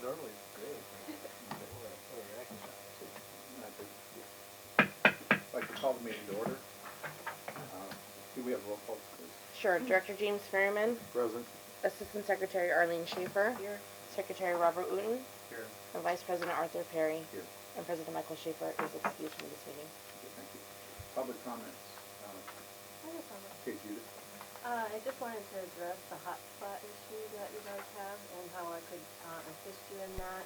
normally it's great. I'd like to call the meeting to order. Do we have roll call, please? Sure. Director James Ferryman, Present. Assistant Secretary Arlene Schaefer, Here. Secretary Robert Wooten, Here. and Vice President Arthur Perry, Here. and President Michael Schaefer is excused from this meeting. Okay, thank you. Public comments. Okay, Judith. I just wanted to address the hotspot issue that you guys have and how I could assist you in that.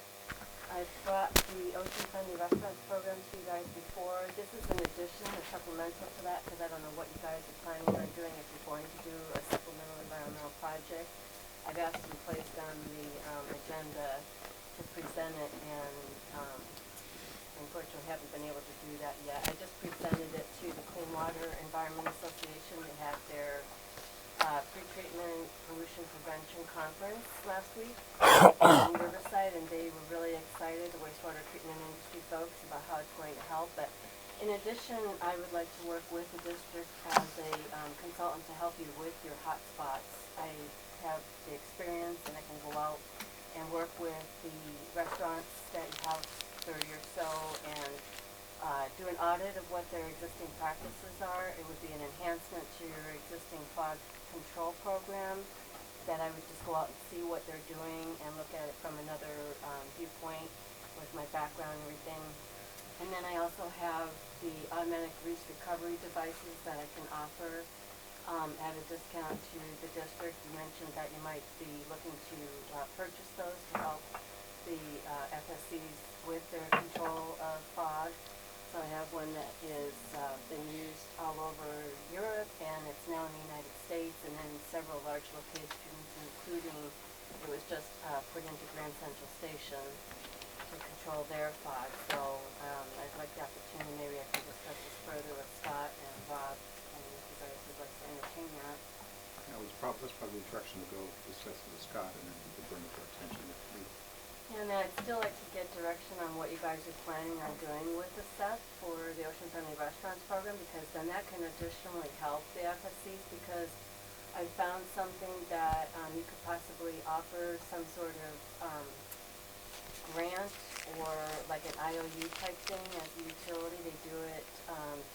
I've brought the Ocean Friendly Restaurants program to you guys before. This is an addition, a supplemental to that, because I don't know what you guys are planning on doing if you're going to do a supplemental environmental project. I've asked to be placed on the agenda to present it, and unfortunately haven't been able to do that yet. I just presented it to the Clean Water Environment Association. They had their pre-treatment pollution prevention conference last week in Riverside, and they were really excited, the wastewater treatment industry folks, about how it's going to help. But in addition, I would like to work with the district as a consultant to help you with your hot spots. I have the experience, and I can go out and work with the restaurants that you have 30 or so and do an audit of what their existing practices are. It would be an enhancement to your existing fog control program that I would just go out and see what they're doing and look at it from another viewpoint with my background and everything. And then I also have the automatic grease recovery devices that I can offer at a discount to the district. You mentioned that you might be looking to purchase those to help the FSCs with their control of fog. So I have one that is been used all over Europe, and it's now in the United States, and then several large locations, including it was just put into Grand Central Station to control their fog. So I'd like the opportunity, maybe I can discuss this further with Scott and Rob, and if you guys would like to entertain that. That's probably the direction to go discuss it with Scott, and then we could bring it to our attention if we. And I'd still like to get direction on what you guys are planning on doing with the SEP for the Ocean Friendly Restaurants program, because then that can additionally help the FSCs, because I found something that you could possibly offer some sort of grant or like an IOU type thing as a utility. They do it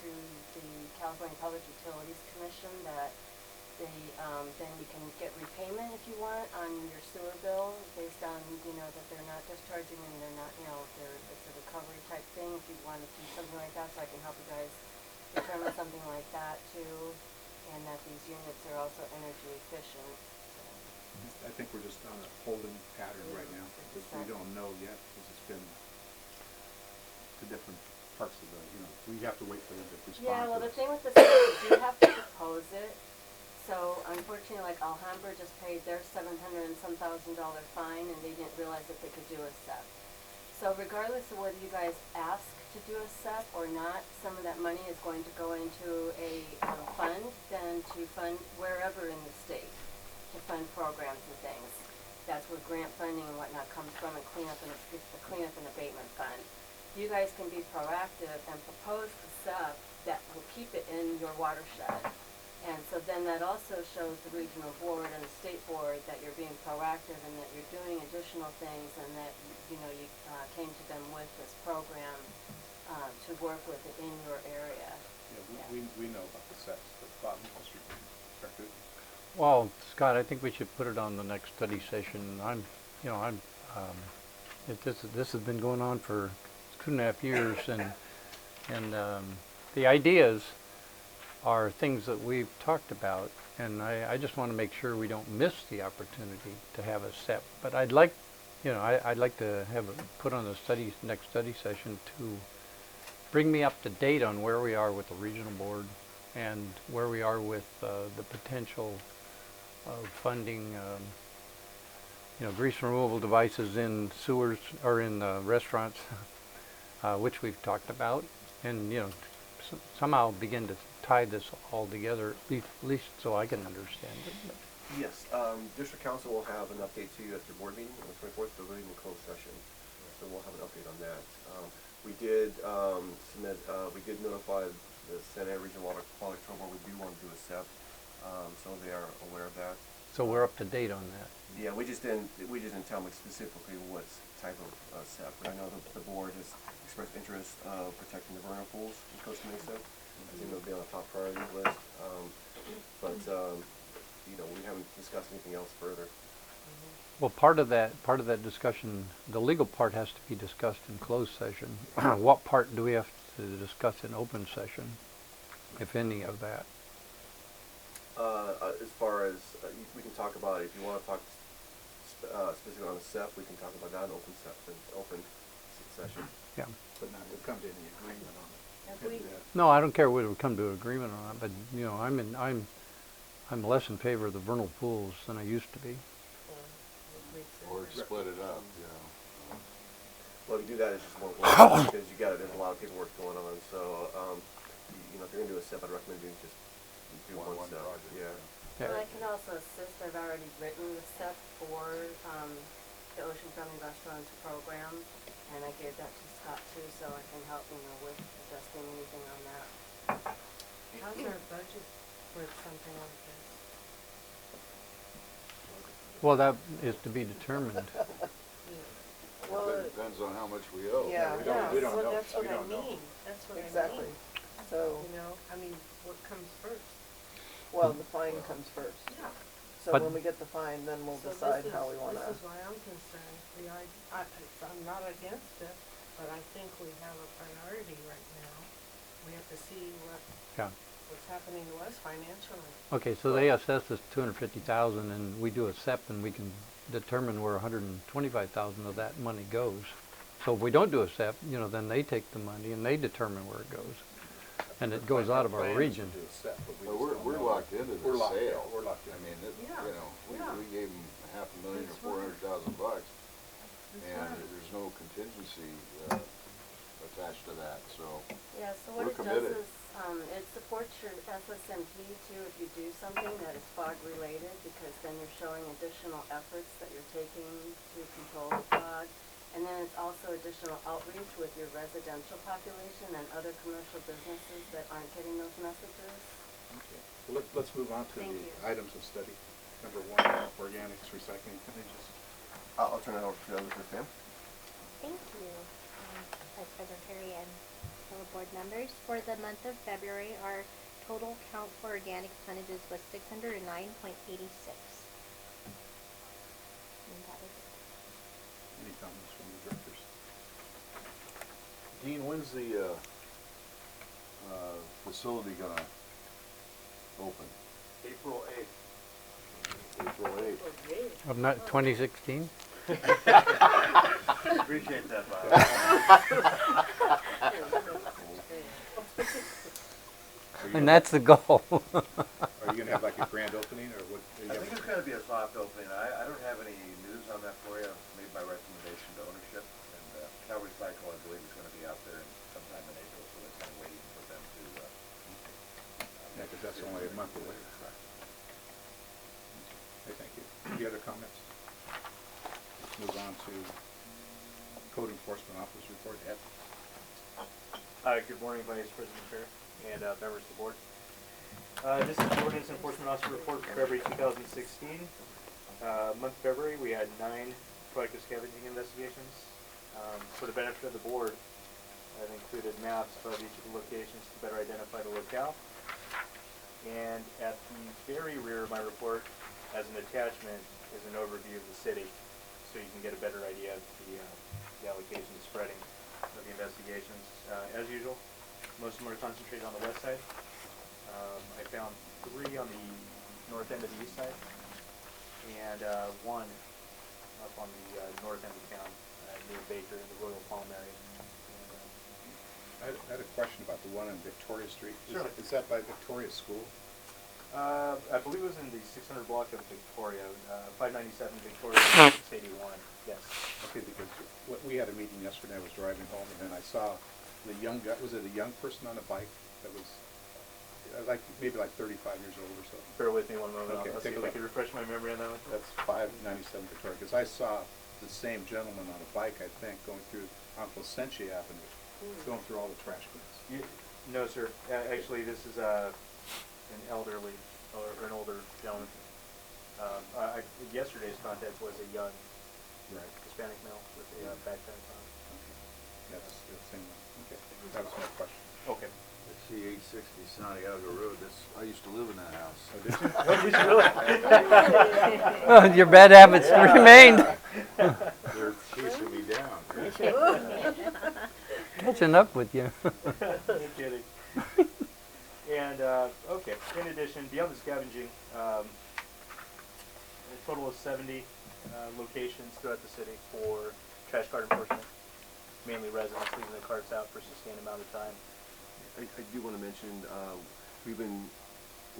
through the California Public Utilities Commission, that they then you can get repayment if you want on your sewer bill based on, you know, that they're not discharging and they're not, you know, it's a recovery type thing if you want to do something like that. So I can help you guys determine something like that too, and that these units are also energy efficient. So. I think we're just on a holding pattern right now because we don't know yet, because it's been the different parts of the, you know, we have to wait for them to respond. Yeah, well, to the us. thing with this is you have to propose it. So unfortunately, like Alhambra just paid their $700 and some thousand fine, and they didn't realize that they could do a SEP. So regardless of whether you guys ask to do a SEP or not, some of that money is going to go into a fund, then to fund wherever in the state, to fund programs and things. That's where grant funding and whatnot comes from, and the cleanup and abatement fund. You guys can be proactive and propose the SEP that will keep it in your watershed. And so then that also shows the regional board and the state board that you're being proactive and that you're doing additional things, and that, you know, you came to them with this program to work with it in your area. Yeah, we know about the sets, but Bob, Mr. Director. Well, Scott, I think we should put it on the next study session. This has been going on for 2.5 years, and the ideas are things that we've talked about, and I just want to make sure we don't miss the opportunity to have a SEP. But I'd like, you know, I'd like to have it put on the next study session to bring me up to date on where we are with the regional board and where we are with the potential of funding, you know, grease removal devices in sewers or in restaurants, which we've talked about, and, you know, somehow begin to tie this all together, at least so I can understand it. But. Yes, District Council will have an update to you at your board meeting on the 24th, the meeting in closed session. So we'll have an update on that. We did we did notify the Santa Ana Regional Water Quality Control Board we do want to do a SEP, so they are aware of that. So we're up to date on that. Yeah, we just didn't tell them specifically what type of SEP, but I know the board has expressed interest of protecting the vernal pools in Costa Mesa. I think it'll be on the top priority list, but, you know, we haven't discussed anything else further. Well, part of that discussion, the legal part has to be discussed in closed session. What part do we have to discuss in open session, if any of that? As far as, we can talk about, if you wanna talk specifically on the SEP, we can talk about that in open session. Yeah. But not to come to any agreement on it. If we, Couldn't do that. No, I don't care whether we come to an agreement or not, but, you know, I'm less in favor of the vernal pools than I used to be. Or split it up, you know. Well, if you do that, it's just more work, because there's a lot of paperwork going on, so, you know, if you're gonna do a SEP, I'd recommend you just do One one SEP, project, yeah. Yeah. and I can also assist, I've already written the SEP for, the Ocean Friendly Restaurants program, and I gave that to Scott too, so I can help, you know, with adjusting anything on that. How's our budget for something like this? Well, that is to be determined. Well, It depends on how much we owe. yeah, we don't- we don't well, know. that's We what I don't know. mean, that's what I mean. Exactly. So, You know, I mean, what comes first? well, the fine comes first. Yeah. So But- when we get the fine, then we'll So decide this how is- we wanna. This is why I'm concerned. I'm not against it, but I think we have a priority right now. We have to see Yeah. what's happening to us financially. Okay, so they assess us $250,000 and we do a SEP and we can determine where $125,000 of that money goes. So if we don't do a SEP, you know, then they take the money and they determine where it goes. And it goes out of our Plan is to region. do a SEP, but we But just don't we're know. locked into We're the locked in, sale. we're locked in. I mean, Yeah, you know, yeah. we gave them $500,000 That's or right. $400,000, That's and right. there's no contingency attached to that, so. Yeah, so what We're it does committed. is, it supports your SSMP too if you do something that is fog related, because then you're showing additional efforts that you're taking to control the fog. And then it's also additional outreach with your residential population and other commercial businesses that aren't getting those messages. Okay. Well, let's move on to Thank the you. items of study. Number 1, organics, recycling, tonnages. I'll turn it over to Elizabeth, ma'am. Thank you, Vice President Perry and fellow board members. For the month of February, our total count for organic tonnages was 609.86. And that is it. Any comments from the directors? Dean, when's the facility gonna open? April 8th. April 8th. Of not 2016? Appreciate that, Bob. And that's the goal. Are you gonna have like a grand opening, or what? are you I gonna- think it's gonna be a soft opening. I don't have any news on that for you. I've made my recommendation to ownership, and Cal Recycle, I believe, is gonna be out there sometime in April, so they're kind of waiting for them to, Yeah, 'cause that's only a month away. Okay, thank you. Any other comments? Let's move on to Code Enforcement Officer report. Ed? Good morning, Vice President Fair and members of the board. This is the Ordinance Enforcement Officer report for February 2016. Month of February, we had 9 proactive scavenging investigations. For the benefit of the board, I've included maps of each of the locations to better identify the locale. And at the very rear of my report, as an attachment, is an overview of the city, so you can get a better idea of the allocation and spreading of the investigations. As usual, most of them are concentrated on the west side. I found 3 on the north end of the east side, and 1 up on the north end of town, near Baker, in the Royal Palm area. And, I had a question about the one on Victoria Street. Sure. Is that by Victoria School? I believe it was in the 600 block of Victoria, 597 Victoria, 681, yes. Okay, because we had a meeting yesterday, I was driving home, and then I saw the young guy, was it a young person on a bike that was, maybe like 35 years old or so? Bear with me one moment, Okay, I'll see take a if I look. can refresh my memory on that one. That's 597 Victoria, because I saw the same gentleman on a bike, I think, going through on Placentia Avenue, going through all the trash cans. No, sir. Actually, this is an elderly or an older gentleman. Yesterday's contact was a young Right. Hispanic male with a backpack on. Yeah, that's the same one. Okay, that was my question. Okay. The C-860 Santiago Road, I used to live in that house. Oh, did you? Oh, did you really? Your bad habits remained. They're chasing me down. Catching up with you. No kidding. And, okay, in addition, beyond the scavenging, a total of 70 locations throughout the city for trash cart enforcement, mainly residents leaving their carts out for a sustained amount of time. I do want to mention, we've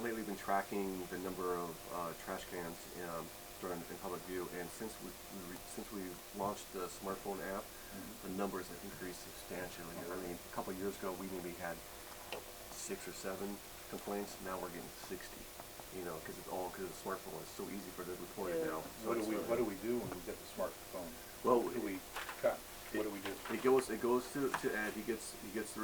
lately been tracking the number of trash cans in public view, and since we launched the smartphone app, the numbers have increased substantially. I mean, a couple of years ago, we maybe had 6 or 7 complaints. Now we're getting 60. You know, because the smartphone is so easy for the report it now. So What do we do when we get the smartphone? Well, What do we cut? What do we do? It goes to Ed. He gets the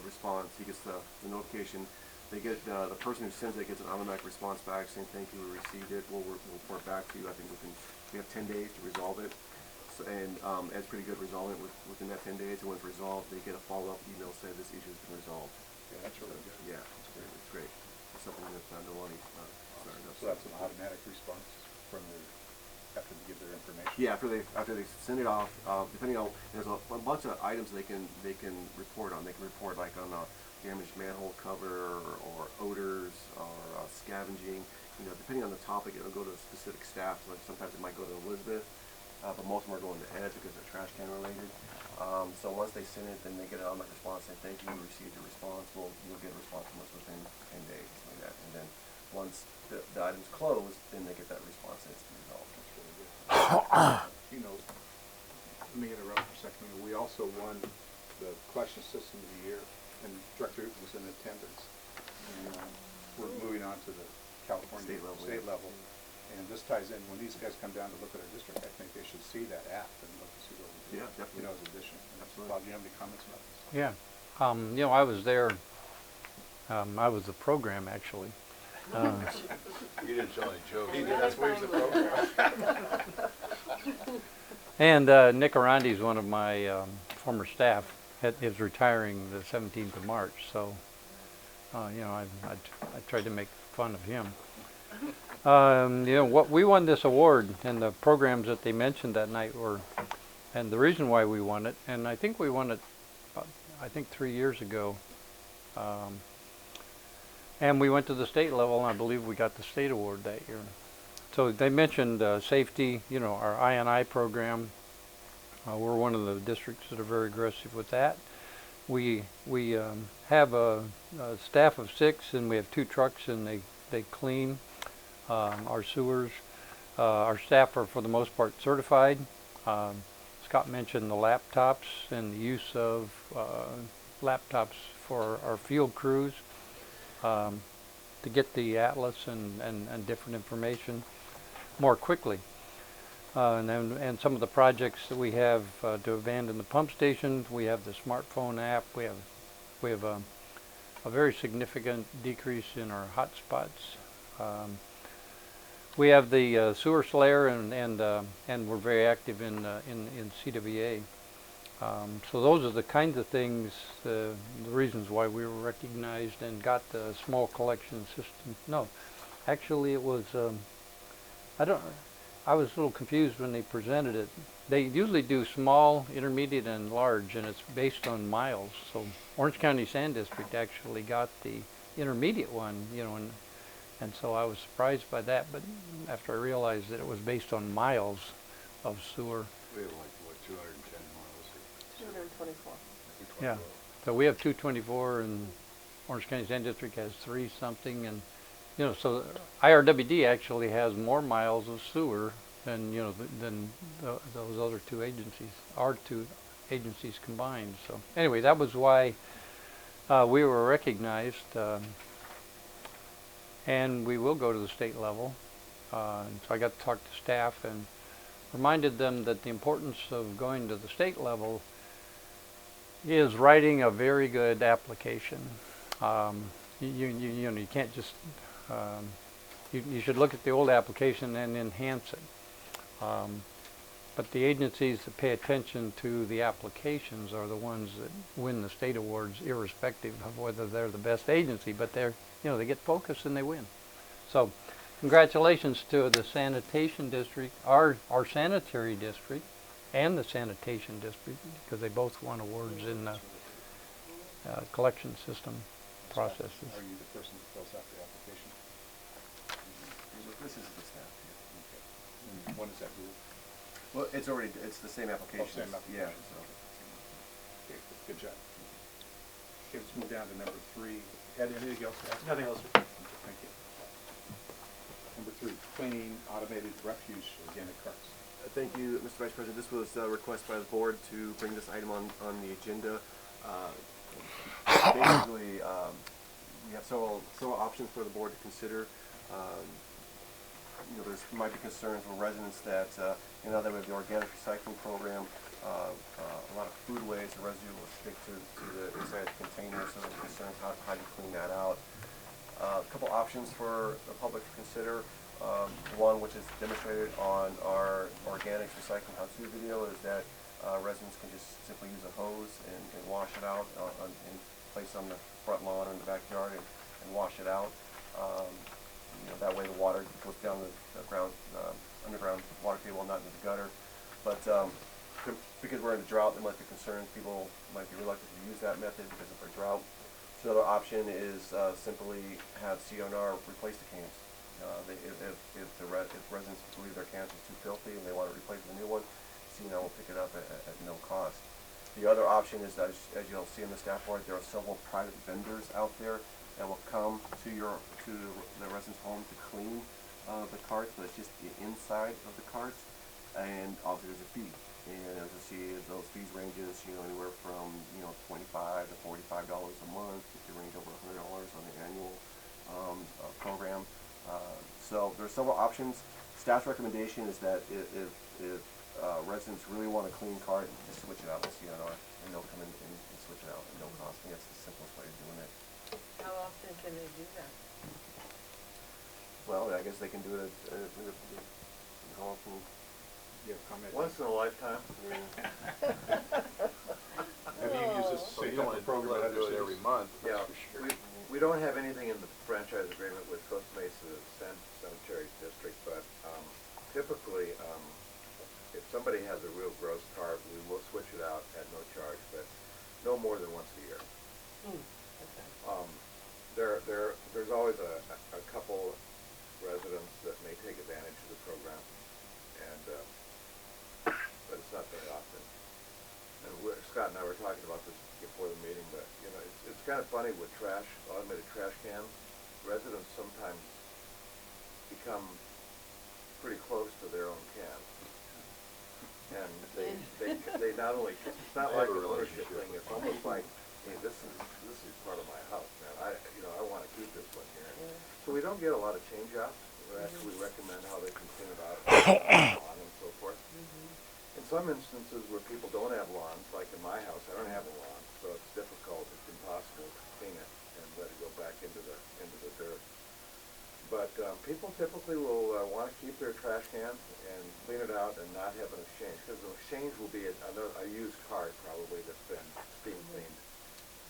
response. He gets the notification. They get the person who sends it gets an automatic response back saying thank you, we received it. We'll report back to you. I think we have 10 days to resolve it. So, and Ed's pretty good resolving it within that 10 days. And when it's resolved, they get a follow-up email saying this issue has been resolved. Yeah, that's really good. Yeah, it's great. It's great. It's something that Nolani started up. So that's an automatic response from after they give their information? Yeah, after they send it off, depending on, there's a bunch of items they can report on. They can report like on damaged manhole cover or odors or scavenging. You know, depending on the topic, it'll go to specific staff. Like sometimes it might go to Elizabeth, but most of them are going to Ed because they're trash can related. So once they send it, then they get an automatic response saying thank you, we received your response. You'll get a response from us within 10 days, like that. And then once the item's closed, then they get that response and it's resolved. You know, let me interrupt for a second. We also won the collection system of the year, and Director was in attendance. And we're moving on to the California state level. And this ties in, when these guys come down to look at our district, I think they should see that app and look to see what we do. Yeah, definitely. You know, as an addition. Absolutely. Bob, do you have any comments about this? Yeah. You know, I was there. I was the program actually. You didn't tell any jokes. That's where he's the program. And Nick Arandi is one of my former staff. Is retiring the 17th of March, so you know, I tried to make fun of him. You know, what we won this award, and the programs that they mentioned that night were, and the reason why we won it, and I think we won it, I think 3 years ago. And we went to the state level, and I believe we got the state award that year. So they mentioned safety, you know, our I&I program. We're one of the districts that are very aggressive with that. We have a staff of 6, and we have 2 trucks, and they clean our sewers. Our staff are for the most part certified. Scott mentioned the laptops and the use of laptops for our field crews to get the atlas and different information more quickly. And some of the projects that we have to abandon the pump stations, we have the smartphone app. We have a very significant decrease in our hot spots. We have the sewer slayer, and we're very active in CWA. So those are the kinds of things, the reasons why we were recognized and got the small collection system. No, actually it was, I was a little confused when they presented it. They usually do small, intermediate, and large, and it's based on miles. So Orange County Sand District actually got the intermediate one, you know, and so I was surprised by that. But after I realized that it was based on miles of sewer. We have like, what, 210 miles? 224. Yeah. So we have 224, and Orange County Sand District has 3 something, and you know, so IRWD actually has more miles of sewer than, you know, than those other 2 agencies, our 2 agencies combined. So anyway, that was why we were recognized, and we will go to the state level. And so I got to talk to staff and reminded them that the importance of going to the state level is writing a very good application. You know, you can't just you should look at the old application and enhance it. But the agencies that pay attention to the applications are the ones that win the state awards, irrespective of whether they're the best agency. But they're, they get focused and they win. So, congratulations to the sanitation district, our sanitary district, and the sanitation district, because they both won awards in the collection system processes. Are you the person that fills out the application? This is the staff. Okay. And when is that due? Well, it's the same application. Same Yeah, application. so. Okay, good job. Okay, let's move down to number 3. Ed, anything else to add? Nothing else. Okay, thank you. Number 3, cleaning automated refuse organic carts. Thank you, Mr. Vice President. This was a request by the board to bring this item on the agenda. Basically, we have several options for the board to consider. There might be concerns with residents that, now that we have the organic recycling program, a lot of food waste or residue will stick to the inside the container, so there's concerns how to clean that out. A couple options for the public to consider. One, which is demonstrated on our organics recycling how-to video, is that residents can just simply use a hose and wash it out and place on the front lawn or in the backyard and wash it out. That way the water goes down the underground water table, not into the gutter. But because we're in a drought, there might be concerns. People might be reluctant to use that method because of our drought. So another option is simply have CNR replace the cans. If residents believe their cans are too filthy and they want to replace with a new one, CNR will pick it up at no cost. The other option is, as you'll see in the staff report, there are several private vendors out there that will come to the resident's home to clean the carts, but it's just the inside of the carts, and obviously there's a fee. And as you see, those fees ranges anywhere from $25 to $45 a month. It can range over $100 on the annual program. So there's several options. Staff's recommendation is that if residents really want a clean cart, just switch it out with CNR, and they'll come in and switch it out at no cost. I think that's the simplest way of doing it. How often can they do that? Well, I guess they can do it how often? You have a comment? Once in a lifetime. Have you used this So same you type don't of program let in them do other it every cities? month, Yeah, that's for sure. we don't have anything in the franchise agreement with Costa Mesa Cemetery District, but typically, if somebody has a real gross cart, we will switch it out at no charge, but no more than once a year. Okay. There's always a couple residents that may take advantage of the program, and but it's not very often. And Scott and I were talking about this before the meeting, but it's kind of funny with automated trash cans. Residents sometimes become pretty close to their own cans, and they not only, it's not like an ownership thing. It's almost like, hey, this is part of my house, man. I want to keep this one here. Yeah. So we don't get a lot of change outs. We actually recommend how they can clean it out and so forth. In some instances where people don't have lawns, like in my house, I don't have a lawn, so it's difficult, it's impossible to clean it and let it go back into the dirt. But people typically will want to keep their trash cans and clean it out and not have an exchange, because the exchange will be a used cart probably that's being cleaned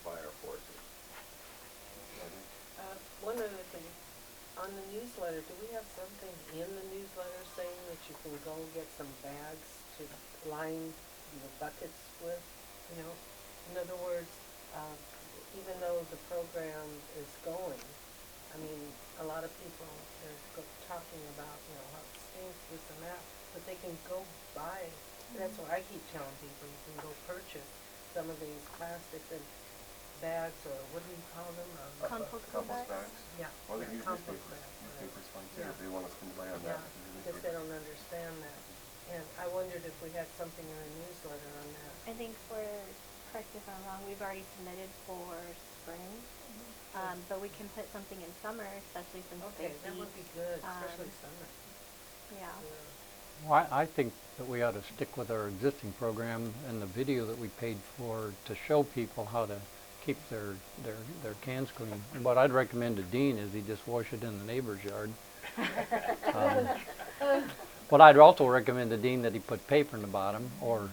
by our forces. One other thing, on the newsletter, do we have something in the newsletter saying that you can go get some bags to line your buckets with? In other words, even though the program is going, I mean, a lot of people are talking about, how it stinks, this and that, but they can go buy. That's what I keep telling people, you can go purchase some of these plastics and bags, or what do you call them? Compost Compost bags? bags. Yeah. Or they can use compost newspapers. bags, Newspapers fine too, Yeah. if they want us to rely on Yeah, that. they can use because they newspapers. don't understand that. And I wondered if we had something in our newsletter on that. I think correct me if I'm wrong, we've already submitted for spring. But we can put something in summer, especially since they Okay, that would be good, especially summer. yeah. Yeah. Well, I think that we ought to stick with our existing program and the video that we paid for to show people how to keep their cans clean. And what I'd recommend to Dean is he just wash it in the neighbor's yard But I'd also recommend to Dean that he put paper in the bottom, or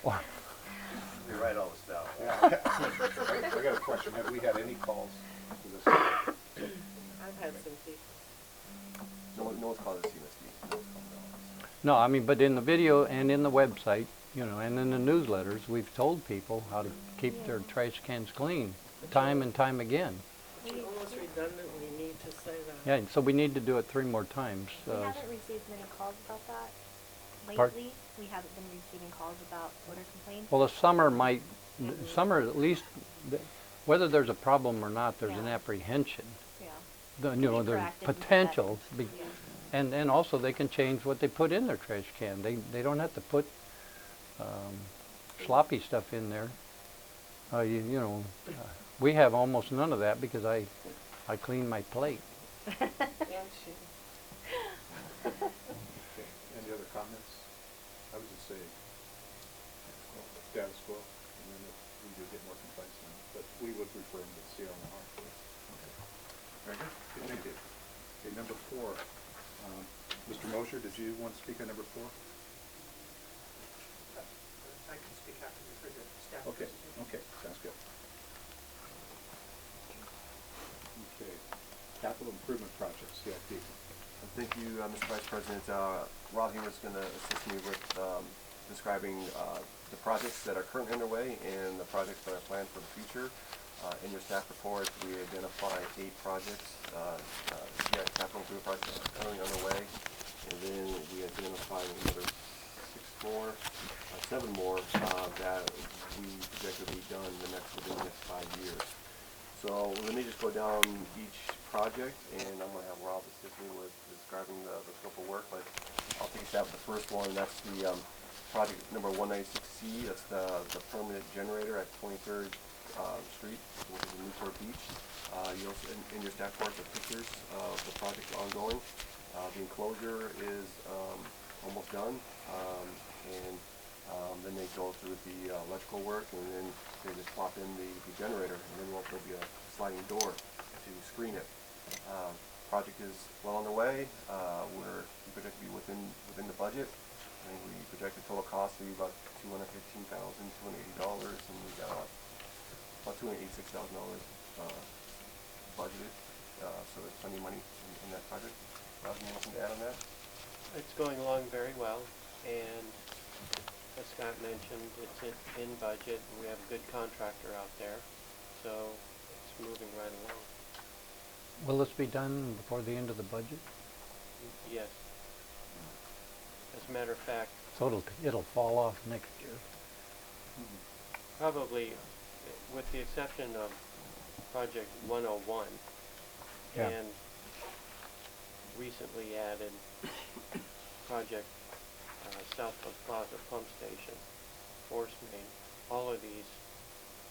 We write all this down. I got a question. Have we had any calls to this? I've had some people. No one's called a CMSD. No one's called the office. no, I mean, but in the video and in the website, you know, and in the newsletters, we've told people how to keep their trash cans clean, time and time again. It's almost redundant when you need to say that. Yeah, so we need to do it 3 more times. We haven't received many calls about that Pardon? lately. We haven't been receiving calls about odor complaints. Well, the summer might, summer at least, whether there's a problem or not, there's an Yeah. apprehension. Yeah. You know, be there's proactive with that. potential, Yeah. and also they can change what they put in their trash can. They don't have to put sloppy stuff in there. You know, we have almost none of that because I clean my plate. And she, Okay. Any other comments? I would just say status quo, and then if we do get more complaints, then, but we would refer them to CLNR. Very good. Okay, thank you. Okay, number 4. Mr. Mosher, did you want to speak on number 4? I can speak after the further staff. Okay, okay, sounds good. Okay, capital improvement projects, CIP. Thank you, Mr. Vice President. Rob Hamer's going to assist me with describing the projects that are currently underway and the projects that are planned for the future. In your staff report, we identified 8 projects, capital improvement projects that are currently underway, and then we identified another 7 more that we project to be done within the next 5 years. So let me just go down each project, and I'm going to have Rob assist me with describing the scope of work, but I'll take a stab at the first one, and that's the project number 196C. That's the permanent generator at 23rd Street, which is in Newport Beach. You also, in your staff report, the pictures of the project ongoing. The enclosure is almost done, and then they go through the electrical work, and then they just plop in the generator, and then there'll be a sliding door to screen it. Project is well on the way. We project to be within the budget. I think we project the total cost to be about $215,280, and we got about $286,000 budgeted. So there's plenty of money in that project. Rob, anything to add on that? It's going along very well, and as Scott mentioned, it's in budget, and we have a good contractor out there, so it's moving right along. Will this be done before the end of the budget? Yes. As a matter of fact, So it'll fall off next year. probably, with the exception of Project 101, Yeah. and recently added Project Southwest Plaza Pump Station, Force Main, all of these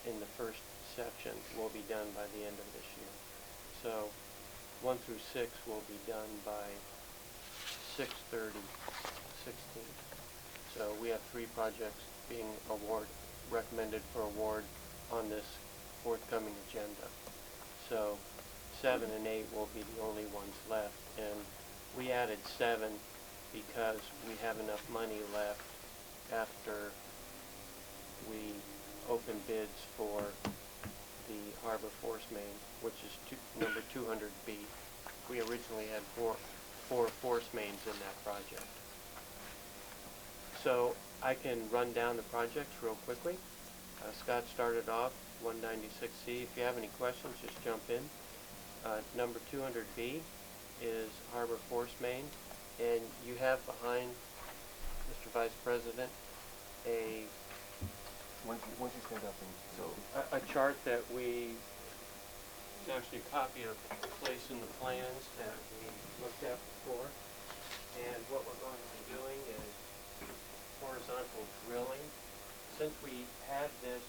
in the first section will be done by the end of this year. So 1 through 6 will be done by 6/30/16. So we have 3 projects being recommended for award on this forthcoming agenda. So 7 and 8 will be the only ones left, and we added 7 because we have enough money left after we open bids for the Harbor Force Main, which is number 200B. We originally had four force mains in that project. So I can run down the projects real quickly. Scott started off 196C. If you have any questions, just jump in. Number 200B is Harbor Force Main, and you have behind Mr. Vice President Once you stand up and so. a chart that we, it's actually a copy of place in the plans that we looked at before. And what we're going to be doing is horizontal drilling. Since we had this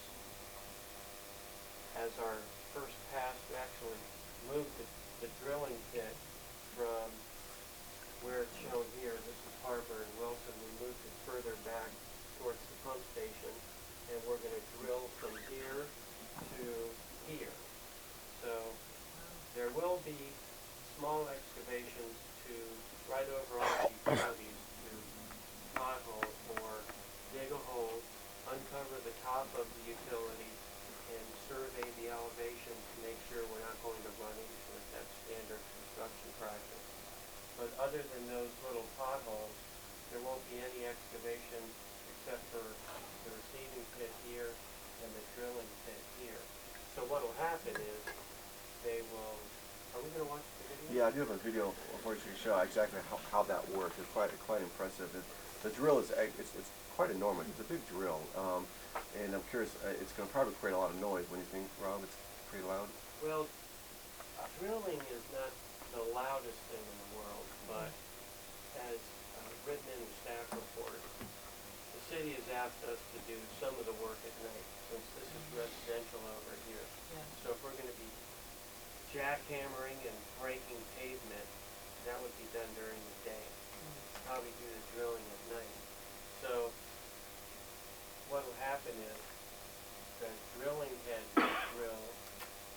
as our first pass, we actually moved the drilling bit from where it's shown here. This is Harbor and Wilson. We moved it further back towards the pump station, and we're going to drill from here to here. So there will be small excavations to pothole, or dig a hole, uncover the top of the utility, and survey the elevation to make sure we're not going to run into it. That's standard construction practice. But other than those little potholes, there won't be any excavation except for the receiving pit here and the drilling pit here. So what'll happen is they will, are we gonna watch the video? Yeah, I do have a video where you can show exactly how that works. It's quite impressive. The drill is it's quite enormous. It's a big drill, and I'm curious. It's going to probably create a lot of noise. When you think, Rob, it's pretty loud. Well, drilling is not the loudest thing in the world, but as written in the staff report, the city has asked us to do some of the work at night, since this is residential over here. Yeah. So if we're gonna be jackhammering and breaking pavement, that would be done during the day. Probably do the drilling at night. So what'll happen is the drilling head will drill,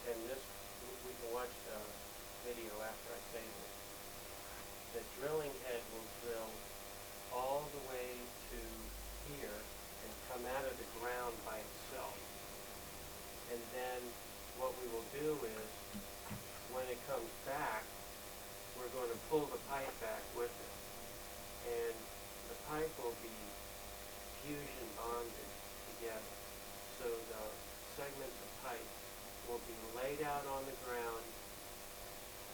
and this, we can watch the video after I say this. The drilling head will drill all the way to here and come out of the ground by itself. And then what we will do is, when it comes back, we're going to pull the pipe back with it. And the pipe will be fusion bonded together. So the segments of pipe will be laid out on the ground,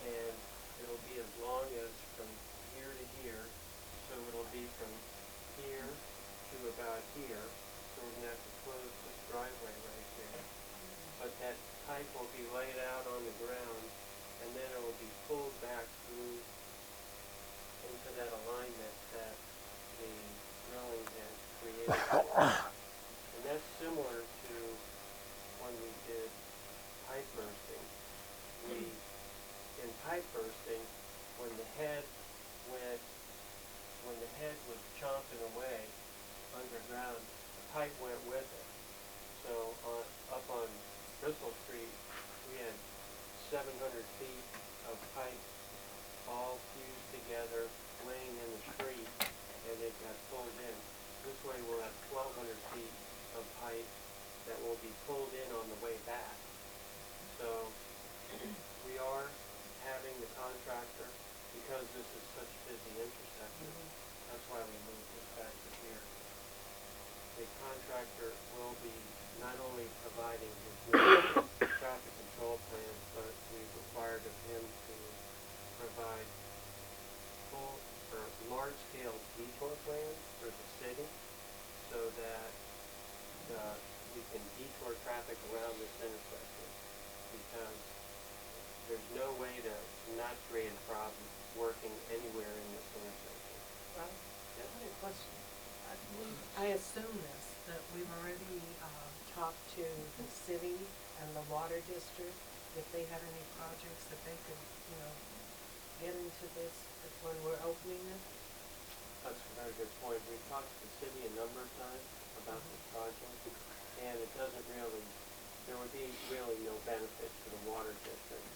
and it'll be as long as from here to here. So it'll be from here to about here. So we're going to have to close this driveway right here. But that pipe will be laid out on the ground, and then it will be pulled back through into that alignment that the drilling has created. And that's similar to when we did pipe bursting. In pipe bursting, when the head was chomping away underground, the pipe went with it. So up on Bristol Street, we had 700 feet of pipe all fused together, laying in the street, and it got pulled in. This way we'll have 1,200 feet of pipe that will be pulled in on the way back. So we are having the contractor, because this is such a busy intersection, that's why we moved this back to here. The contractor will be not only providing his traffic control plans, but we've required of him to provide full or large-scale detour plans for the city, so that we can detour traffic around this intersection, because there's no way to not create a problem working anywhere in this intersection. Right. Yeah? I have a question. I assume this, that we've already talked to the city and the water district, if they had any projects that they could, get into this when we're opening this. That's a very good point. We've talked to the city a number of times about this project, and it doesn't really, there would be really no benefit to the water district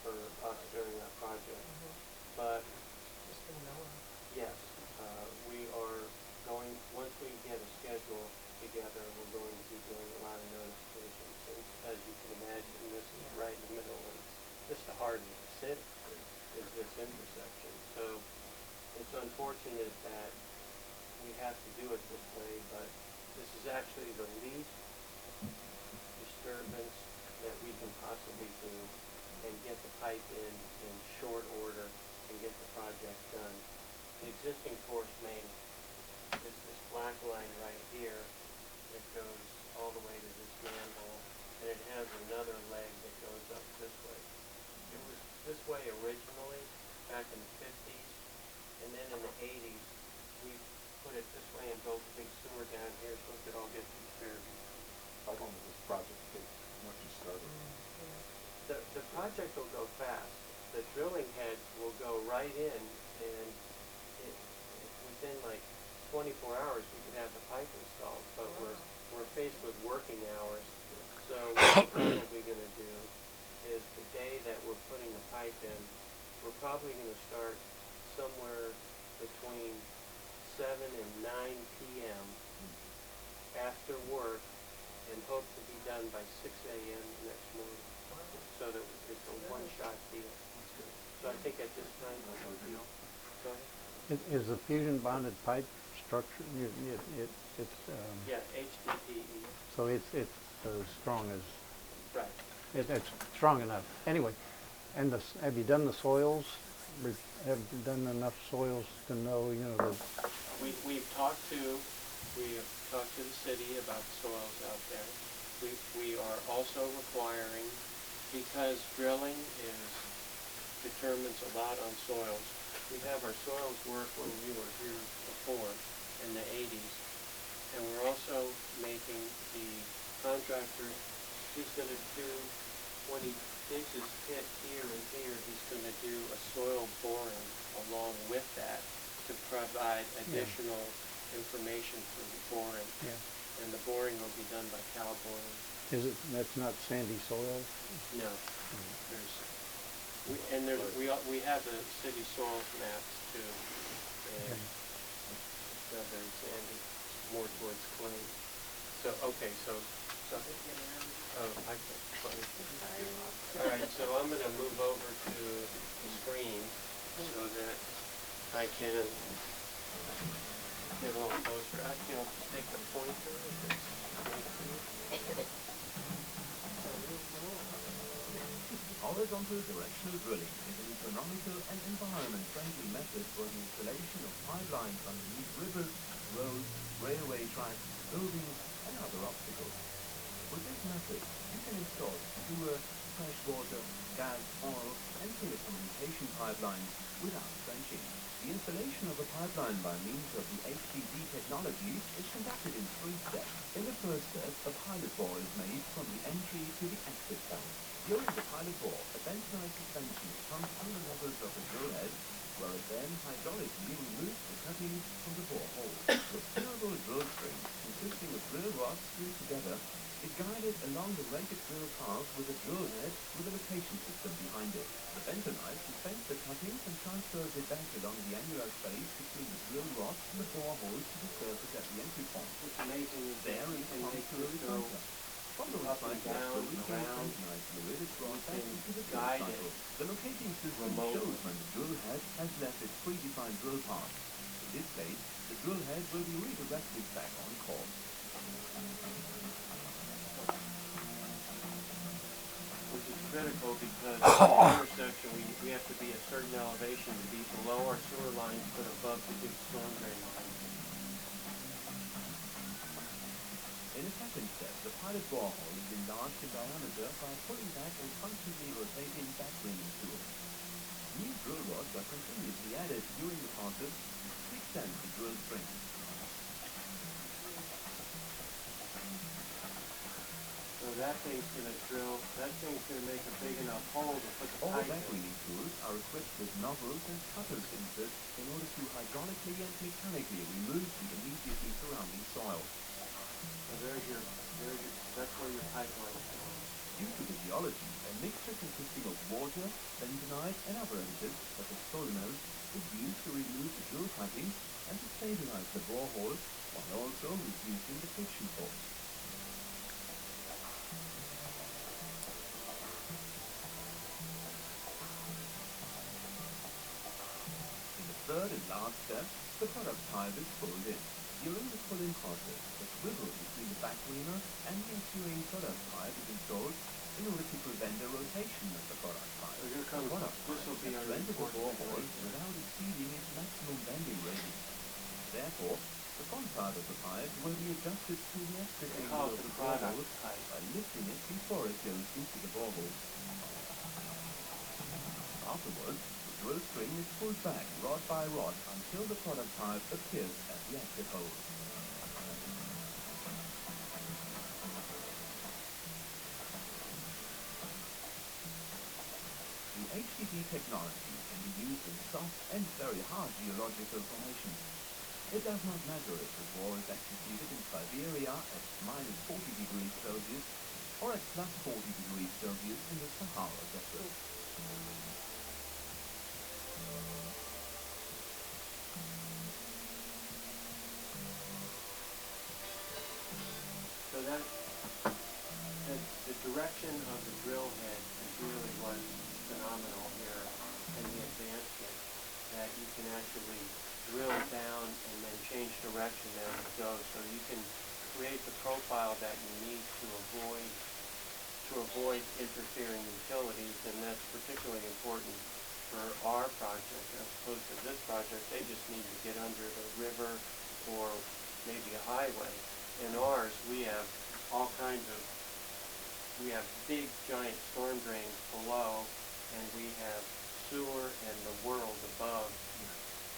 for us during that project. But Just to know. yes, we are going, once we get a schedule together, we're going to be doing a lot of notifications. And as you can imagine, this is right in the middle, and it's just the heart of the city, is this intersection. So it's unfortunate that we have to do it this way, but this is actually the least disturbance that we can possibly do, and get the pipe in short order and get the project done. The existing force main is this black line right here. It goes all the way to this manhole, and it has another leg that goes up this way. It was this way originally back in the 50s, and then in the 80s we put it this way and built a big sewer down here so it could all get through Fairview. How long does this project take once you start it? The project will go fast. The drilling head will go right in, and within like 24 hours we could have the pipe installed. But we're faced with working hours, so what we're probably going to do is the day that we're putting the pipe in, we're probably going to start somewhere between 6 7 and 9 p.m. after work and hope to be done by 6 a.m. the next morning. So that it's a one-shot deal. So I think at this time, go ahead. Is the fusion bonded pipe structure, Yeah, HDPE, so it's strong as, right. it's strong enough. Anyway, and have you done the soils? Have you done enough soils to know, that We have talked to the city about the soils out there. We are also requiring, because drilling determines a lot on soils. We have our soils work when we were here before in the 80s, and we're also making the contractor, he's going to do, when he digs his pit here and here, he's going to do a soil boring along with that to provide additional information for the boring. Yeah. And the boring will be done by cow boring. that's not sandy soil? No, we have the city soils maps too, and it's not very sandy, it's more towards clay. So, okay, so, I can't, sorry. All right, so I'm gonna move over to the screen so that I can get a little closer. Actually, I'll just take the pointer if it's Horizontal directional drilling is an economical and environment-friendly method for the installation of pipelines underneath rivers, roads, railway tracks, buildings, and other obstacles. With this method, you can install sewer, fresh water, gas, oil, and telecommunication pipelines without trenching. The installation of a pipeline by means of the HDD technology is conducted in 3 steps. In the first step, a pilot bore is made from the entry to the exit point. During the pilot bore, a bentonite suspension is pumped on the levels of the drill head, where it then hydraulically removes the cuttings from the borehole. The steerable drill string, consisting of drill rods screwed together, is guided along the rated drill path with a drill head with a location system behind it. The bentonite suspends the cuttings and transfers it back along the annular space between the drill rods and the borehole to the surface at the entry point. It's amazing There is can pumped make to a this go recycler. Following up and cycle, down, the weekend around. bentonite fluid is brought back can into the drill guide cycle. it The locating system remotely. shows when the drill head has left its predefined drill path. In this case, the drill head will be redirected back on course. Which is critical because in the intersection, we have to be a certain elevation to be below our sewer lines but above the big storm drain line. In a second step, the pilot borehole is enlarged in diameter by pulling back a functionally rotating backrimming tool. New drill rods are continuously added during the process to extend the drill string. So that thing's gonna make a big enough hole to put the All pipe in. backrimming tools are equipped with nozzles and cutters inserts in order to hydraulically and mechanically remove the immediately surrounding soil. So that's where your pipeline is going. Due to the geology, a mixture consisting of water, bentonite, and other additives, such as polymers, is used to remove the drill cuttings and to stabilize the borehole, while also reducing the friction force. In the third and last step, the product pipe is pulled in. During the pulling process, a swivel between the back reamer and the ensuing product pipe is installed in order to prevent the rotation of the product pipe. So here comes, this will be our Rent the important borehole information. without exceeding its maximum bending radius. Therefore, the front part of the pipe will be adjusted to the exit They angle call of it the the product borehole pipe. by lifting it before it goes into the borehole. Afterwards, the drill string is pulled back rod by rod until the product pipe appears at the exit hole. The HDD technology can be used in soft and very hard geological formations. It does not matter if the bore is executed in Siberia at minus 40 degrees Celsius or at plus 40 degrees Celsius in the Sahara Desert. direction of the drill head is really what's phenomenal here, and the advancement that you can actually drill down and then change direction as it goes, so you can create the profile that you need to avoid interfering utilities, and that's particularly important for our project as opposed to this project. They just need to get under the river or maybe a highway. In ours, we have big giant storm drains below, and we have sewer and the world above,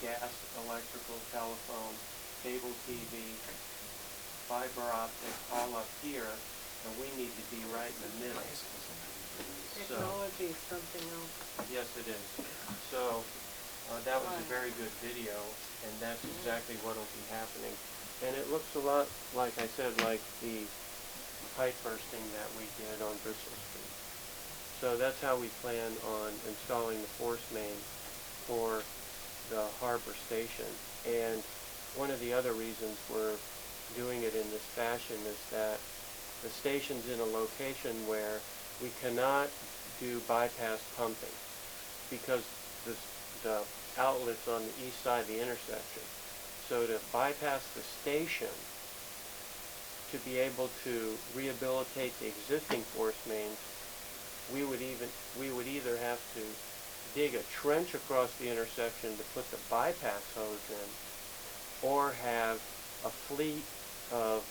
gas, electrical, telephone, cable TV, fiber optic, all up here, and we need to be right in the middle. So, Technology is something else. yes, it is. So, that was a very good video, and that's exactly what will be happening. And it looks a lot, like I said, like the pipe bursting that we did on Bristol Street. So that's how we plan on installing the force main for the harbor station. And one of the other reasons we're doing it in this fashion is that the station's in a location where we cannot do bypass pumping because the outlet's on the east side of the intersection. So to bypass the station, to be able to rehabilitate the existing force mains, we would either have to dig a trench across the intersection to put the bypass hose in, or have a fleet of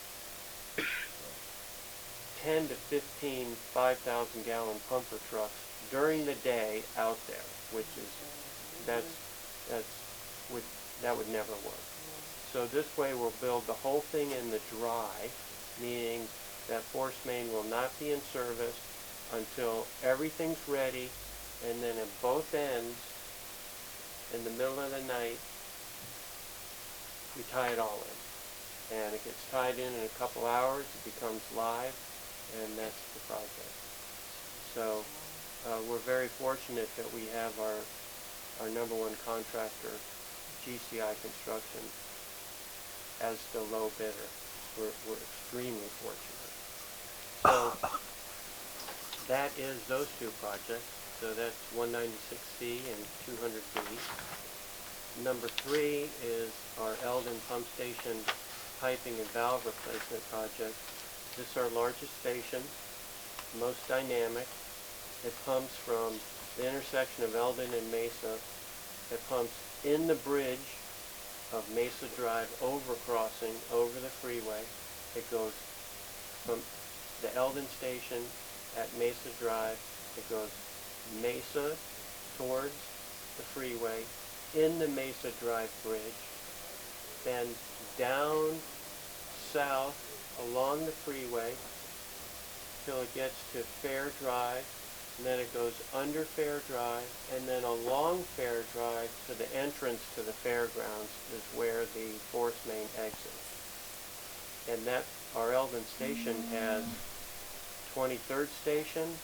10 to 15 5,000 gallon pumper trucks during the day out there, which is that would never work. So this way we'll build the whole thing in the dry, meaning that force main will not be in service until everything's ready, and then at both ends, in the middle of the night, we tie it all in. And it gets tied in a couple hours, it becomes live, and that's the project. So we're very fortunate that we have our number one contractor, GCI Construction, as the low bidder. We're extremely fortunate. So that is those two projects. So that's 196C and 200B. Number 3 is our Eldon Pump Station piping and valve replacement project. This is our largest station, most dynamic. It pumps from the intersection of Eldon and Mesa. It pumps in the bridge of Mesa Drive overcrossing over the freeway. It goes from the Eldon station at Mesa Drive. It goes Mesa towards the freeway, in the Mesa Drive bridge, then down south along the freeway till it gets to Fair Drive, and then it goes under Fair Drive, and then along Fair Drive to the entrance to the fairgrounds is where the force main exits. And that, our Eldon station has 23rd Station,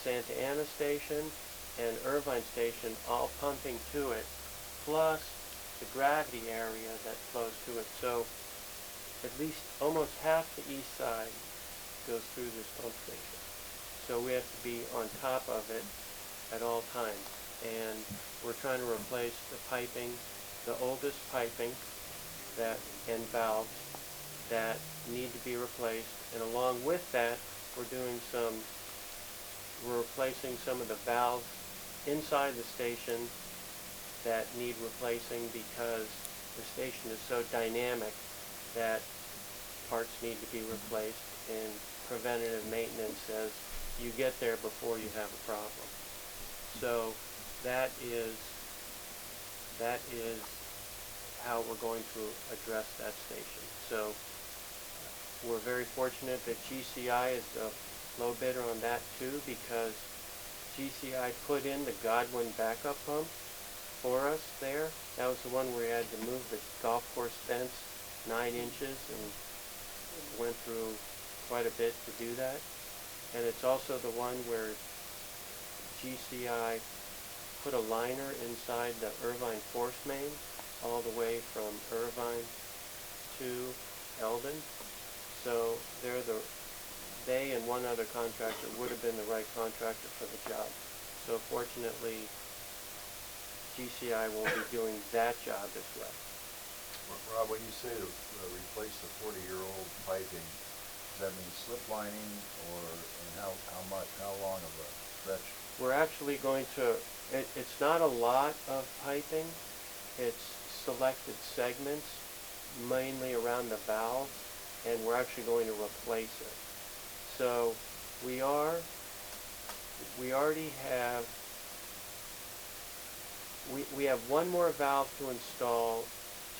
Santa Ana Station, and Irvine Station all pumping to it, plus the gravity area that flows to it. So at least almost half the east side goes through this pump station. So we have to be on top of it at all times. And we're trying to replace the piping, the oldest piping and valves that need to be replaced. And along with that, we're replacing some of the valves inside the station that need replacing because the station is so dynamic that parts need to be replaced, and preventative maintenance says you get there before you have a problem. So that is how we're going to address that station. So we're very fortunate that GCI is the low bidder on that too, because GCI put in the Godwin backup pump for us there. That was the one where we had to move the golf course fence 9 inches and went through quite a bit to do that. And it's also the one where GCI put a liner inside the Irvine force main all the way from Irvine to Eldon. So they're they and one other contractor would have been the right contractor for the job. So fortunately, GCI won't be doing that job as well. Rob, when you say to replace the 40-year-old piping, does that mean slip lining or, and how much, how long of a stretch? We're actually going to, it's not a lot of piping, it's selected segments, mainly around the valves, and we're actually going to replace it. So we already have, we have one more valve to install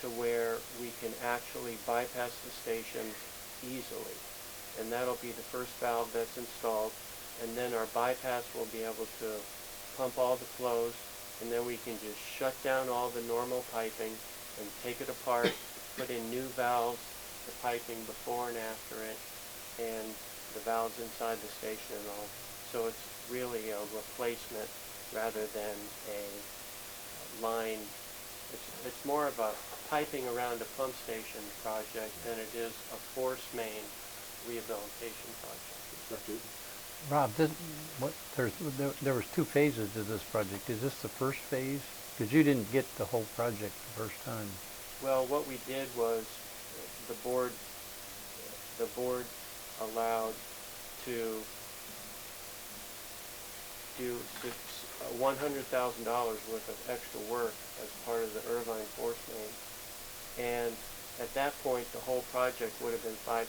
to where we can actually bypass the stations easily. And that'll be the first valve that's installed. And then our bypass will be able to pump all the flows, and then we can just shut down all the normal piping and take it apart, put in new valves, the piping before and after it, and the valves inside the station and all. So it's really a replacement rather than a line. It's more of a piping around a pump station project than it is a force main rehabilitation project. Rob, there was 2 phases to this project. Is this the first phase? Because you didn't get the whole project the first time. Well, what we did was the board allowed to do $100,000 worth of extra work as part of the Irvine force main, and at that point the whole project would have been $500,000.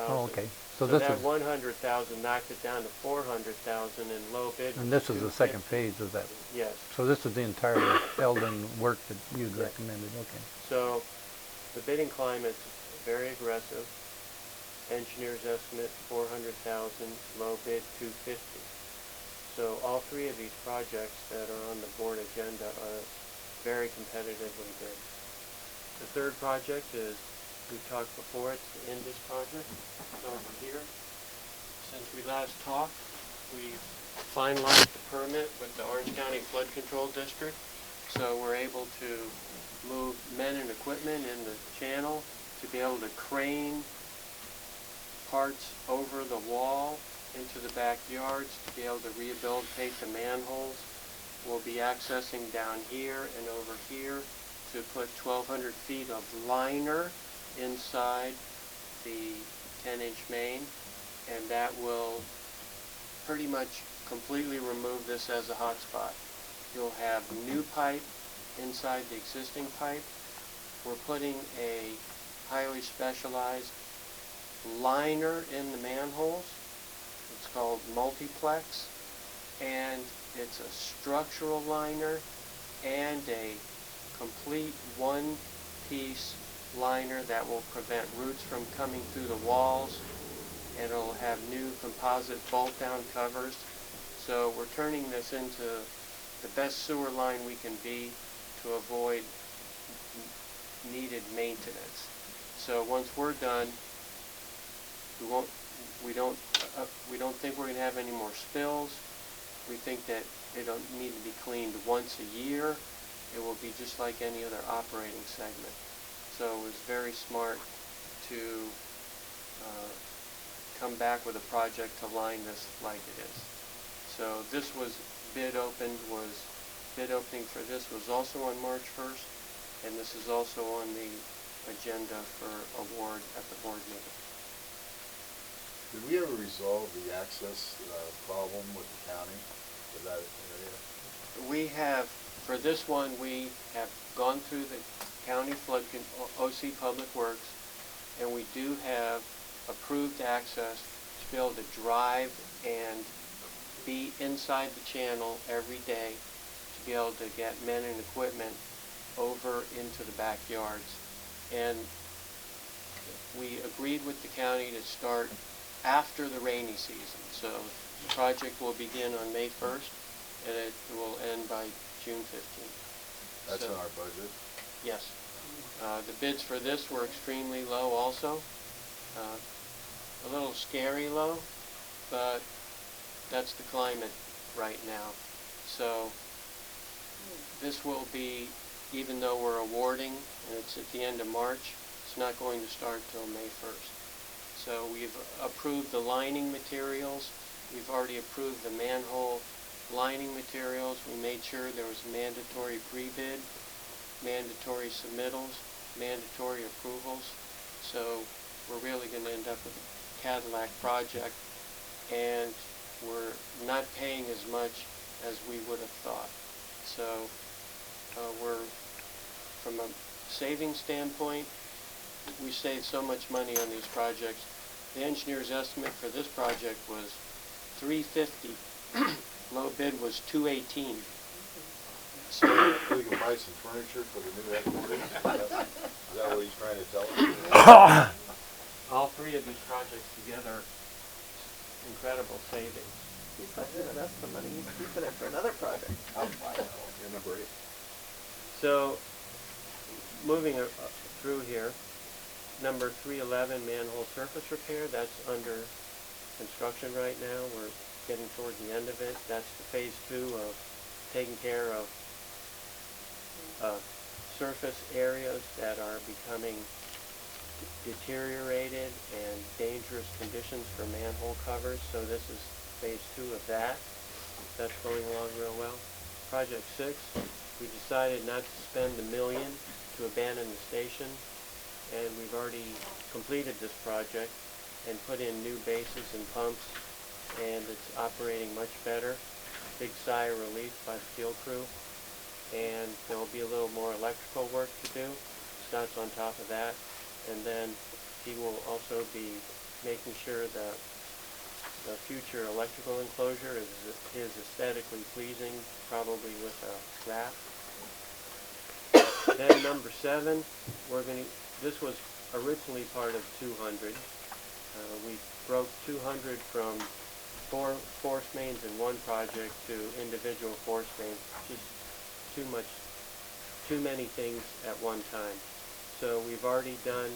Oh, okay. So this that is, $100,000 knocked it down to $400,000 in low bid. and this is the second $250,000. phase of that. Yes. So this is the entire Eldon work that you'd recommended. Okay. So the bidding climate's very aggressive. Engineer's estimate $400,000, low bid $250,000. So all 3 of these projects that are on the board agenda are very competitively bid. The third project is, we talked before, it's the Indus project. It's over here. Since we last talked, we finalized the permit with the Orange County Flood Control District. So we're able to move men and equipment in the channel to be able to crane parts over the wall into the backyards to be able to rehabilitate the manholes. We'll be accessing down here and over here to put 1,200 feet of liner inside the 10-inch main, and that will pretty much completely remove this as a hot spot. You'll have new pipe inside the existing pipe. We're putting a highly specialized liner in the manholes. It's called multiplex, and it's a structural liner and a complete one-piece liner that will prevent roots from coming through the walls, and it'll have new composite bolt-down covers. So we're turning this into the best sewer line we can be to avoid needed maintenance. So once we're done, we don't think we're going to have any more spills. We think that it'll need to be cleaned once a year. It will be just like any other operating segment. So it was very smart to come back with a project to line this like it is. So this was bid opening for this was also on March 1st, and this is also on the agenda for award at the board meeting. Did we ever resolve the access problem with the county for that area? We have, for this one, we have gone through the county OC Public Works, and we do have approved access to be able to drive and be inside the channel every day to be able to get men and equipment over into the backyards. And we agreed with the county to start after the rainy season. So the project will begin on May 1st, and it will end by June 15th. That's So, in our budget? yes. The bids for this were extremely low also. A little scary low, but that's the climate right now. So this will be, even though we're awarding and it's at the end of March, it's not going to start till May 1st. So we've approved the lining materials. We've already approved the manhole lining materials. We made sure there was mandatory pre-bid, mandatory submittals, mandatory approvals. So we're really going to end up with a Cadillac project, and we're not paying as much as we would have thought. So we're, from a savings standpoint, we saved so much money on these projects. The engineer's estimate for this project was $350. Low bid was $218. So We can buy some furniture for the new headquarters? Is that what he's trying to tell us? all three of these projects together, incredible savings. He's not giving us the money, he's keeping it for another project. Yeah, number 8. So, moving through here, number 311, manhole surface repair, that's under construction right now. We're getting toward the end of it. That's the phase 2 of taking care of surface areas that are becoming deteriorated and dangerous conditions for manhole covers. So this is phase 2 of that. That's going along real well. Project 6, we decided not to spend $1 million to abandon the station, and we've already completed this project and put in new bases and pumps, and it's operating much better. Big sigh of relief by the field crew, and there will be a little more electrical work to do. Scott's on top of that, and then he will also be making sure that the future electrical enclosure is aesthetically pleasing, probably with a wrap. Then number 7, this was originally part of 200. We broke 200 from 4 force mains in one project to individual force mains. Just too many things at one time. So we've already done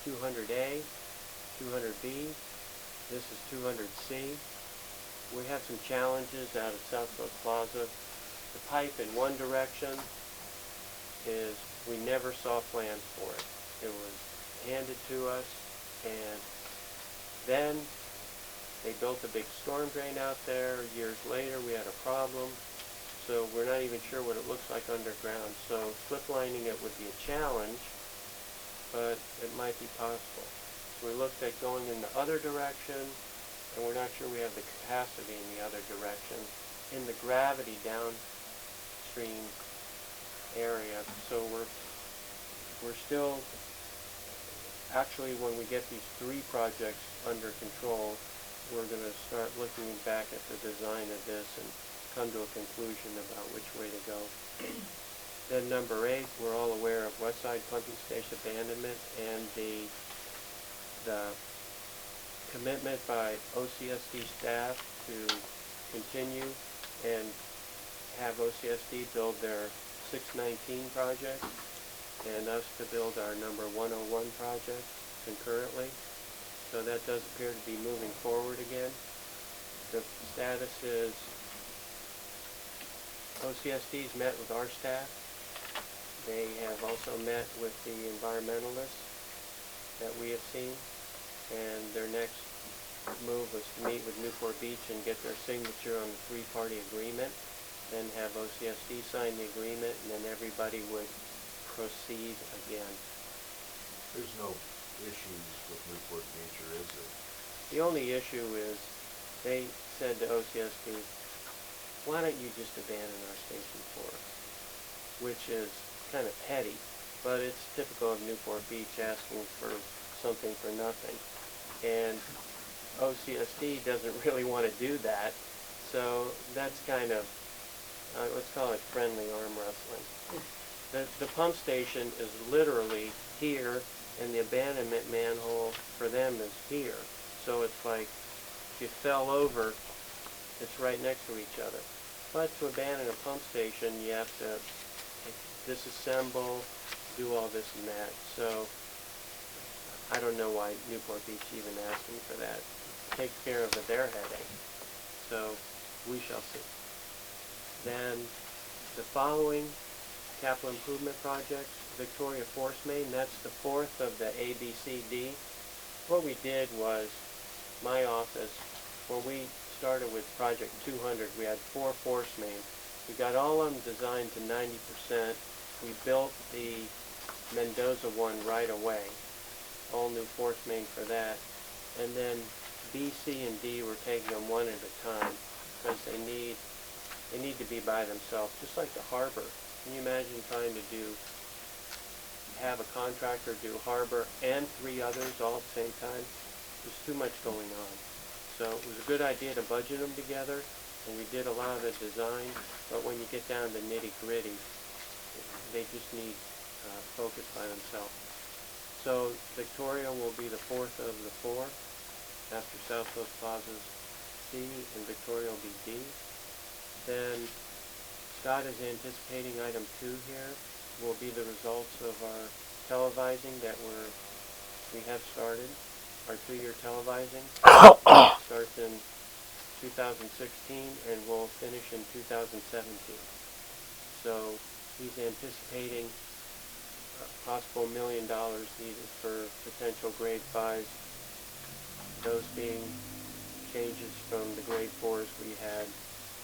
200A, 200B, this is 200C. We have some challenges out of Southfield Plaza. The pipe in one direction is, we never saw plans for it. It was handed to us, and then they built a big storm drain out there. Years later we had a problem, so we're not even sure what it looks like underground. So slip lining it would be a challenge, but it might be possible. So we looked at going in the other direction, and we're not sure we have the capacity in the other direction in the gravity downstream area. So we're still, actually, when we get these 3 projects under control, we're going to start looking back at the design of this and come to a conclusion about which way to go. Then number 8, we're all aware of Westside Pumping Station abandonment and the commitment by OCSD staff to continue and have OCSD build their 619 project and us to build our number 101 project concurrently. So that does appear to be moving forward again. The status is OCSD's met with our staff. They have also met with the environmentalists that we have seen, and their next move was to meet with Newport Beach and get their signature on the 3-party agreement, then have OCSD sign the agreement, and then everybody would proceed again. There's no issues with Newport Beach, or is there? The only issue is they said to OCSD, why don't you just abandon our station for us? Which is kind of petty, but it's typical of Newport Beach asking for something for nothing. And OCSD doesn't really want to do that, so that's kind of, let's call it friendly arm wrestling. The pump station is literally here, and the abandonment manhole for them is here. So it's like, if you fell over, it's right next to each other. But to abandon a pump station, you have to disassemble, do all this and that. So I don't know why Newport Beach even asking for that. Takes care of their headache. So we shall see. Then the following capital improvement projects, Victoria Force Main, that's the 4th of the ABCD. what we did was, my office, when we started with Project 200, we had 4 force mains. We got all of them designed to 90%. We built the Mendoza one right away, all new force main for that. And then B, C, and D, we're taking them one at a time because they need to be by themselves, just like the harbor. Can you imagine trying to have a contractor do harbor and 3 others all at the same time? There's too much going on. So it was a good idea to budget them together, and we did a lot of the design, but when you get down to nitty-gritty, they just need focus by themselves. So Victoria will be the 4th of the 4, after South Coast Plaza's C, and Victoria will be D. Then Scott is anticipating item 2 here will be the results of our televising that we have started, our 2-year televising. Starts in 2016 and will finish in 2017. So he's anticipating a possible $1 million needed for potential grade 5s, those being changes from the grade 4s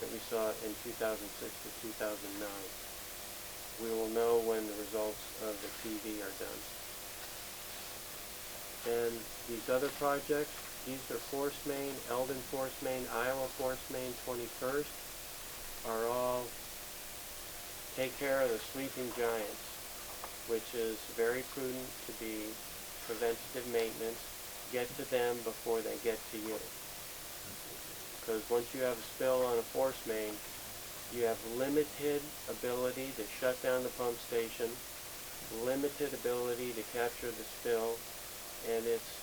that we saw in 2006 to 2009. We will know when the results of the TV are done. And these other projects, these are Force Main, Eldon Force Main, Iowa Force Main 21st, are all take care of the sleeping giants, which is very prudent to be preventative maintenance. Get to them before they get to you. Because once you have a spill on a force main, you have limited ability to shut down the pump station, limited ability to capture the spill, and it's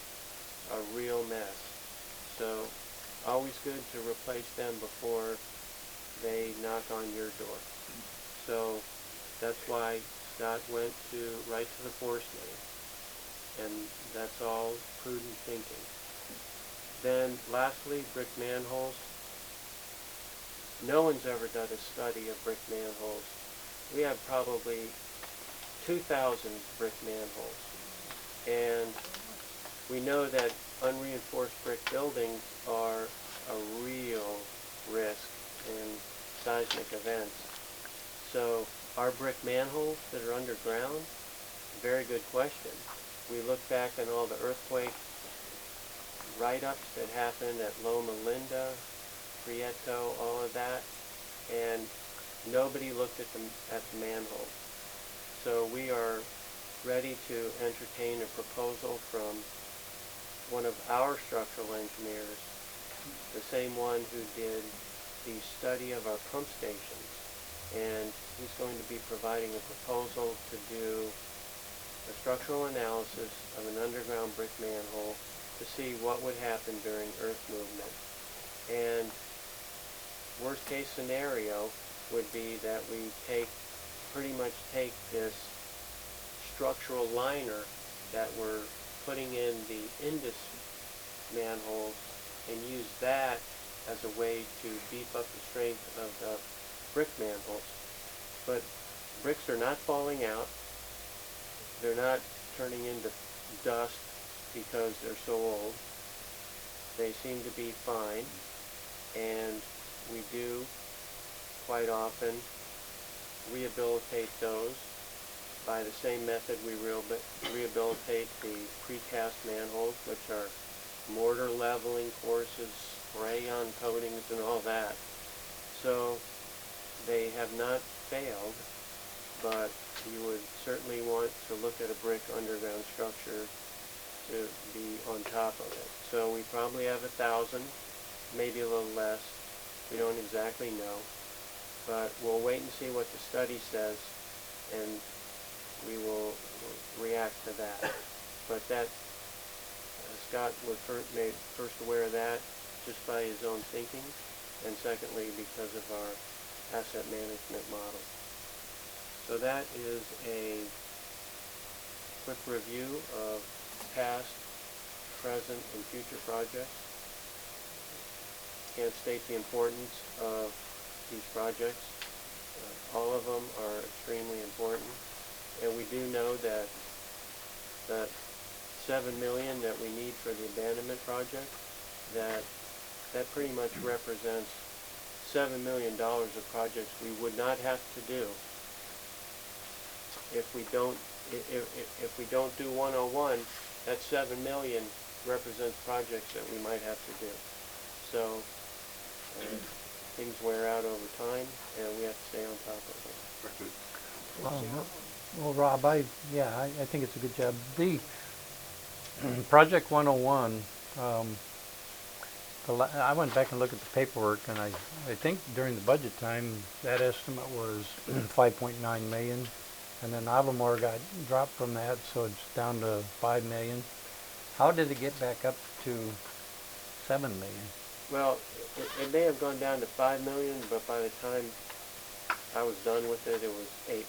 a real mess. So always good to replace them before they knock on your door. So that's why Scott went right to the force main, and that's all prudent thinking. Then lastly, brick manholes. No one's ever done a study of brick manholes. We have probably 2,000 brick manholes, and we know that unreinforced brick buildings are a real risk in seismic events. So our brick manholes that are underground, very good question. We look back on all the earthquake write-ups that happened at Loma Linda, Prieto, all of that, and nobody looked at the manholes. So we are ready to entertain a proposal from one of our structural engineers, the same one who did the study of our pump stations, and he's going to be providing a proposal to do a structural analysis of an underground brick manhole to see what would happen during earth movement. And worst case scenario would be that we pretty much take this structural liner that we're putting in the Indus manholes and use that as a way to beef up the strength of the brick manholes. But bricks are not falling out. They're not turning into dust because they're so old. They seem to be fine, and we do quite often rehabilitate those by the same method we rehabilitate the precast manholes, which are mortar leveling courses, spray-on coatings, and all that. So they have not failed, but you would certainly want to look at a brick underground structure to be on top of it. So we probably have 1,000, maybe a little less. We don't exactly know, but we'll wait and see what the study says, and we will react to that. But that, Scott was made first aware of that just by his own thinking, and secondly because of our asset management model. So that is a quick review of past, present, and future projects. Can't state the importance of these projects. All of them are extremely important. And we do know that 7 million that we need for the abandonment project, that pretty much represents $7 million of projects we would not have to do if we don't, if we don't do 101. That 7 million represents projects that we might have to do. So things wear out over time, and we have to stay on top of them. Well, Rob, I think it's a good job. The Project 101, I went back and looked at the paperwork, and I think during the budget time, that estimate was 5.9 million, and then Avamore got dropped from that, so it's down to 5 million. How did it get back up to 7 million? Well, it may have gone down to 5 million, but by the time I was done with it, it was 8 million.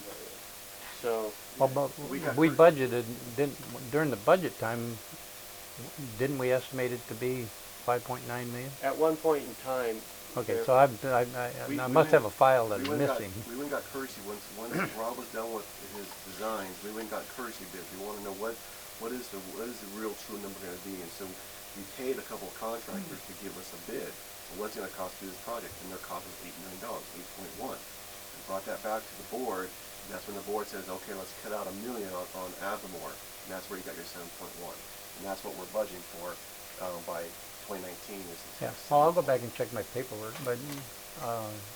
So Well, but we budgeted, during the budget time, didn't we estimate it to be 5.9 million? at one point in time, Okay, there- so I We must have a file that's we went and got- missing. We went and got courtesy, once Rob was done with his designs, we went and got courtesy bids. We wanna know what is the real true number gonna be, and so we paid a couple of contractors to give us a bid. What's it gonna cost to do this project? And their cost was $8 million, 8.1. We brought that back to the board, and that's when the board says, okay, let's cut out $1 million on Avamore, and that's where you got your 7.1. And that's what we're budgeting for, by 2019 is the Yeah, well, I'll go back and check my paperwork, but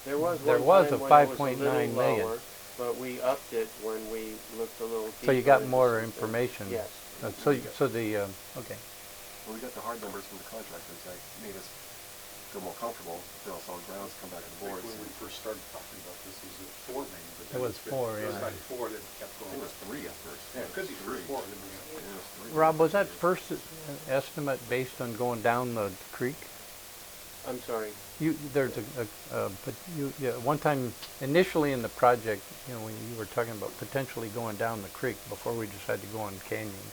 there was there one was time a when it was 5.9 a little million. lower, but we upped it when we looked a little deeper. So you got into more something. information? Yes. So the, okay. Well, we got the hard numbers from the contractors that made us feel more comfortable, feel solid grounds, come back to the board. When we first started talking about this, it was at 4 million, but It then was it's been- 4, It was yeah. like 4, then it kept I going. think it was 3 at first. Yeah, it could be 3 or 4, then we Yeah, it was 3. Rob, was that first estimate based on going down the creek? I'm sorry. There's but one time initially in the project, when you were talking about potentially going down the creek before we decided to go on canyon.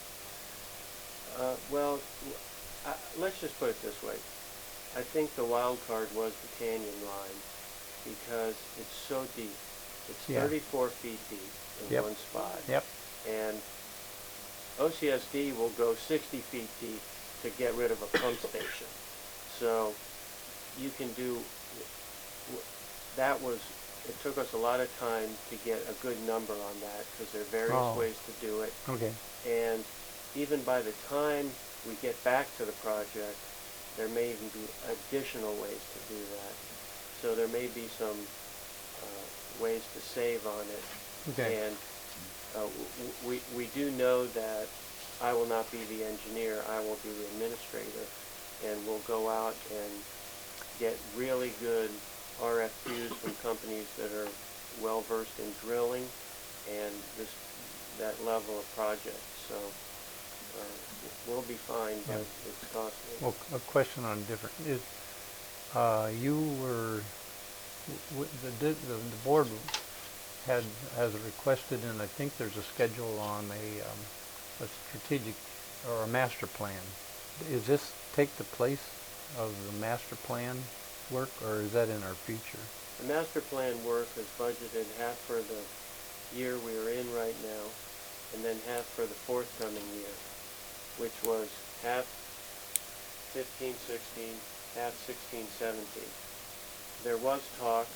Well, let's just put it this way. I think the wild card was the canyon line because it's so deep. It's Yeah. 34 feet deep in Yep. one spot. Yep. And OCSD will go 60 feet deep to get rid of a pump station. So you can do, it took us a lot of time to get a good number on that because there are various ways to do it. Okay. And even by the time we get back to the project, there may even be additional ways to do that. So there may be some ways to save on it. Okay. And we do know that I will not be the engineer, I will be the administrator, and we'll go out and get really good RFQs from companies that are well versed in drilling and that level of project. So we'll be fine, but Right. it's costly. Well, a question on different is, you were the board has requested, and I think there's a schedule on a strategic or a master plan. Is this take the place of the master plan work, or is that in our future? The master plan work is budgeted half for the year we are in right now, and then half for the forthcoming year, which was half 15-16, half 16-17. There was talk,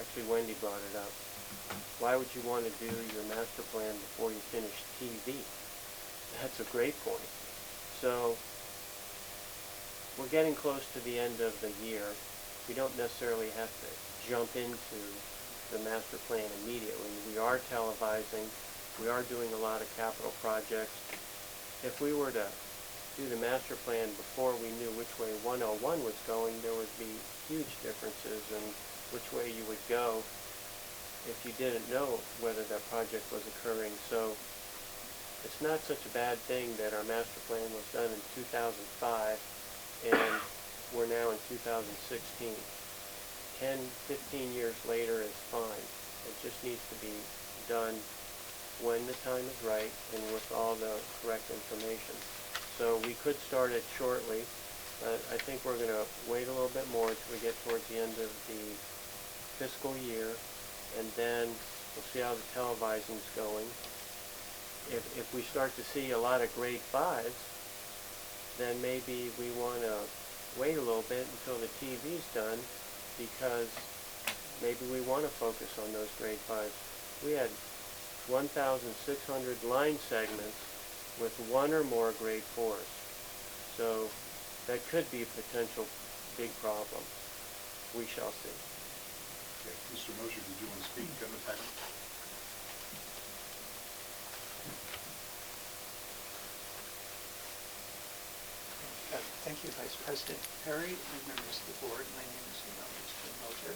actually Wendy brought it up, why would you want to do your master plan before you finish TV? That's a great point. So we're getting close to the end of the year. We don't necessarily have to jump into the master plan immediately. We are televising. We are doing a lot of capital projects. If we were to do the master plan before we knew which way 101 was going, there would be huge differences in which way you would go if you didn't know whether that project was occurring. So it's not such a bad thing that our master plan was done in 2005 and we're now in 2016. 10, 15 years later is fine. It just needs to be done when the time is right and with all the correct information. So we could start it shortly, but I think we're going to wait a little bit more until we get towards the end of the fiscal year, and then we'll see how the televising's going. if we start to see a lot of grade 5s, then maybe we want to wait a little bit until the TV's done, because maybe we want to focus on those grade 5s. We had 1,600 line segments with one or more grade 4s. So that could be a potential big problem. We shall see. Okay, Mr. Mosher, did you want to speak on this item? Thank you, Vice President Perry and members of the board. My name is Mr. Moser.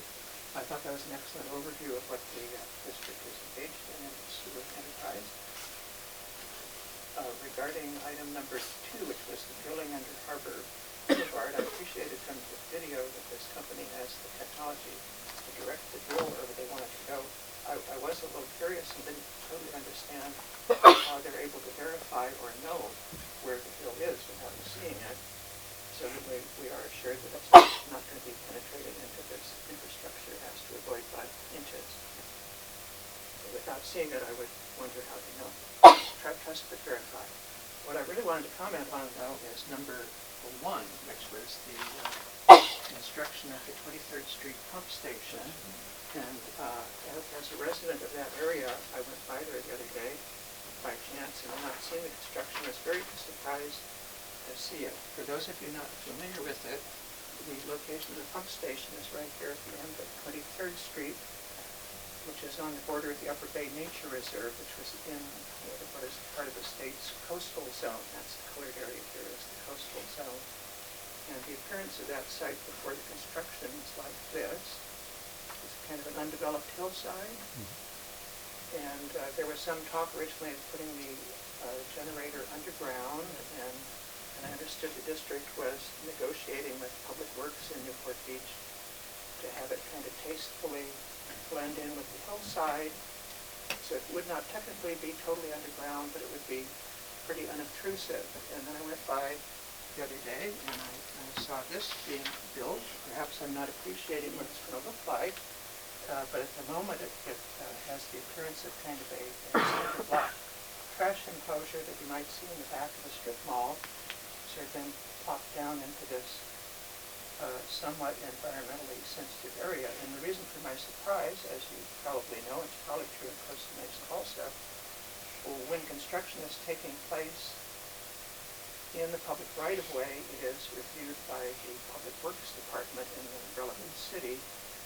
I thought that was an excellent overview of what the district is engaged in its sewer enterprise. Regarding item number 2, which was the drilling under Harbor Boulevard, I appreciated from the video that this company has the technology to direct the drill wherever they want it to go. I was a little curious and didn't totally understand how they're able to verify or know where the drill is without seeing it, so that we are assured that it's not going to be penetrated into this infrastructure as to avoid 5 inches. So without seeing it, I would wonder how they know. Trust but verify. What I really wanted to comment on, though, is number 1, which was the construction of the 23rd Street pump station. And as a resident of that area, I went by there the other day by chance, and I'm not seeing the construction. I was very surprised to see it. For those of you not familiar with it, the location of the pump station is right here at the end of 23rd Street, which is on the border of the Upper Bay Nature Reserve, which was in what is part of the state's coastal zone. That's the colored area here is the coastal zone. And the appearance of that site before the construction is like this. It's kind of an undeveloped hillside. And there was some talk originally of putting the generator underground, and I understood the district was negotiating with Public Works in Newport Beach to have it kind of tastefully blend in with the hillside, so it would not technically be totally underground, but it would be pretty unobtrusive. And then I went by the other day, and I saw this being built. Perhaps I'm not appreciating what it's going to look like, but at the moment it has the appearance of kind of a center block trash enclosure that you might see in the back of a strip mall, sort of then plopped down into this somewhat environmentally sensitive area. And the reason for my surprise, as you probably know, it's probably true in Costa Mesa also, when construction is taking place in the public right-of-way, it is reviewed by the Public Works Department in the relevant city,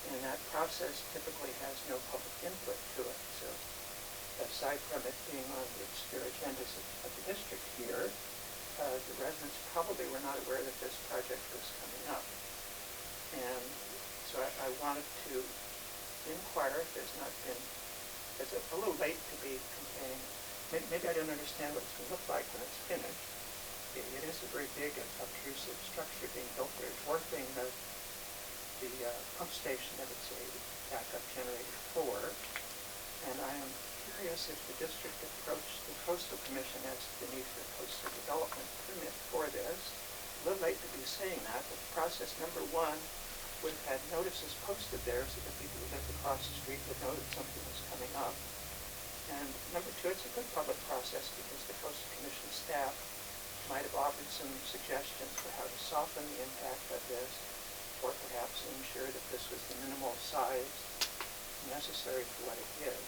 and that process typically has no public input to it. So aside from it being on the obscure agendas of the district here, the residents probably were not aware that this project was coming up. And so I wanted to inquire if there's not been, it's a little late to be complaining. Maybe I don't understand what it's going to look like when it's finished. It is a very big and obtrusive structure being built there, dwarfing the pump station that it's a backup generator for. And I am curious if the district approached the Coastal Commission as to the need for a coastal development permit for this. A little late to be saying that, but process number 1 would have had notices posted there so that people who lived across the street would know that something was coming up. And number 2, it's a good public process because the Coastal Commission staff might have offered some suggestions for how to soften the impact of this, or perhaps ensure that this was the minimal size necessary for what it is.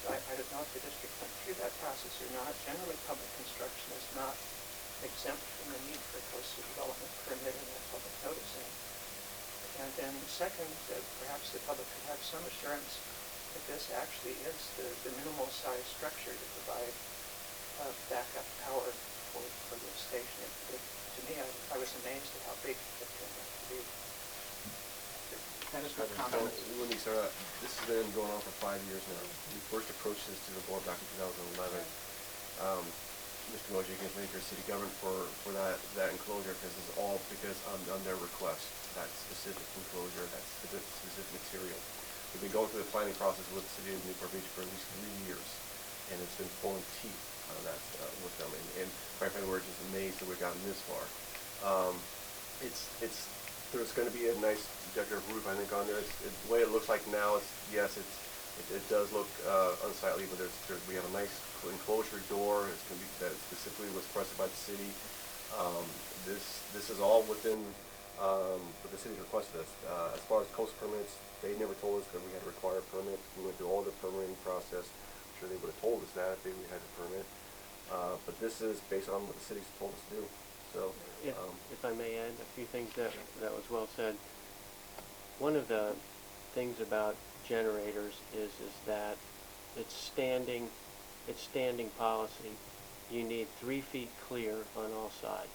So I don't know if the district went through that process or not. Generally, public construction is not exempt from the need for coastal development permitting and public noticing. And then second, perhaps the public could have some assurance that this actually is the minimal size structure to provide backup power for the station. To me, I was amazed at how big it turned out to be. That is my comment. Let me start out. This has been going on for 5 years now. We first approached this to the board back in 2011. Mr. Mosher, you can thank your city government for that enclosure, because it's all because on their request, that specific enclosure, that specific material. We've been going through the planning process with the city of Newport Beach for at least 3 years, and it's been pulling teeth on that with them. And quite frankly, we're just amazed that we've gotten this far. There's going to be a nice decorative roof, I think, on there. The way it looks like now, it does look unsightly, but we have a nice actual enclosure door. It's going to be, that specifically was requested by the city. This is all within what the city requested us. As far as coast permits, they never told us that we had to require a permit. We went through all the permitting process. I'm sure they would have told us that if we had a permit. But this is based on what the city's told us to do. So, if I may add a few things that was well said. One of the things about generators is that it's standing policy. You need 3 feet clear on all sides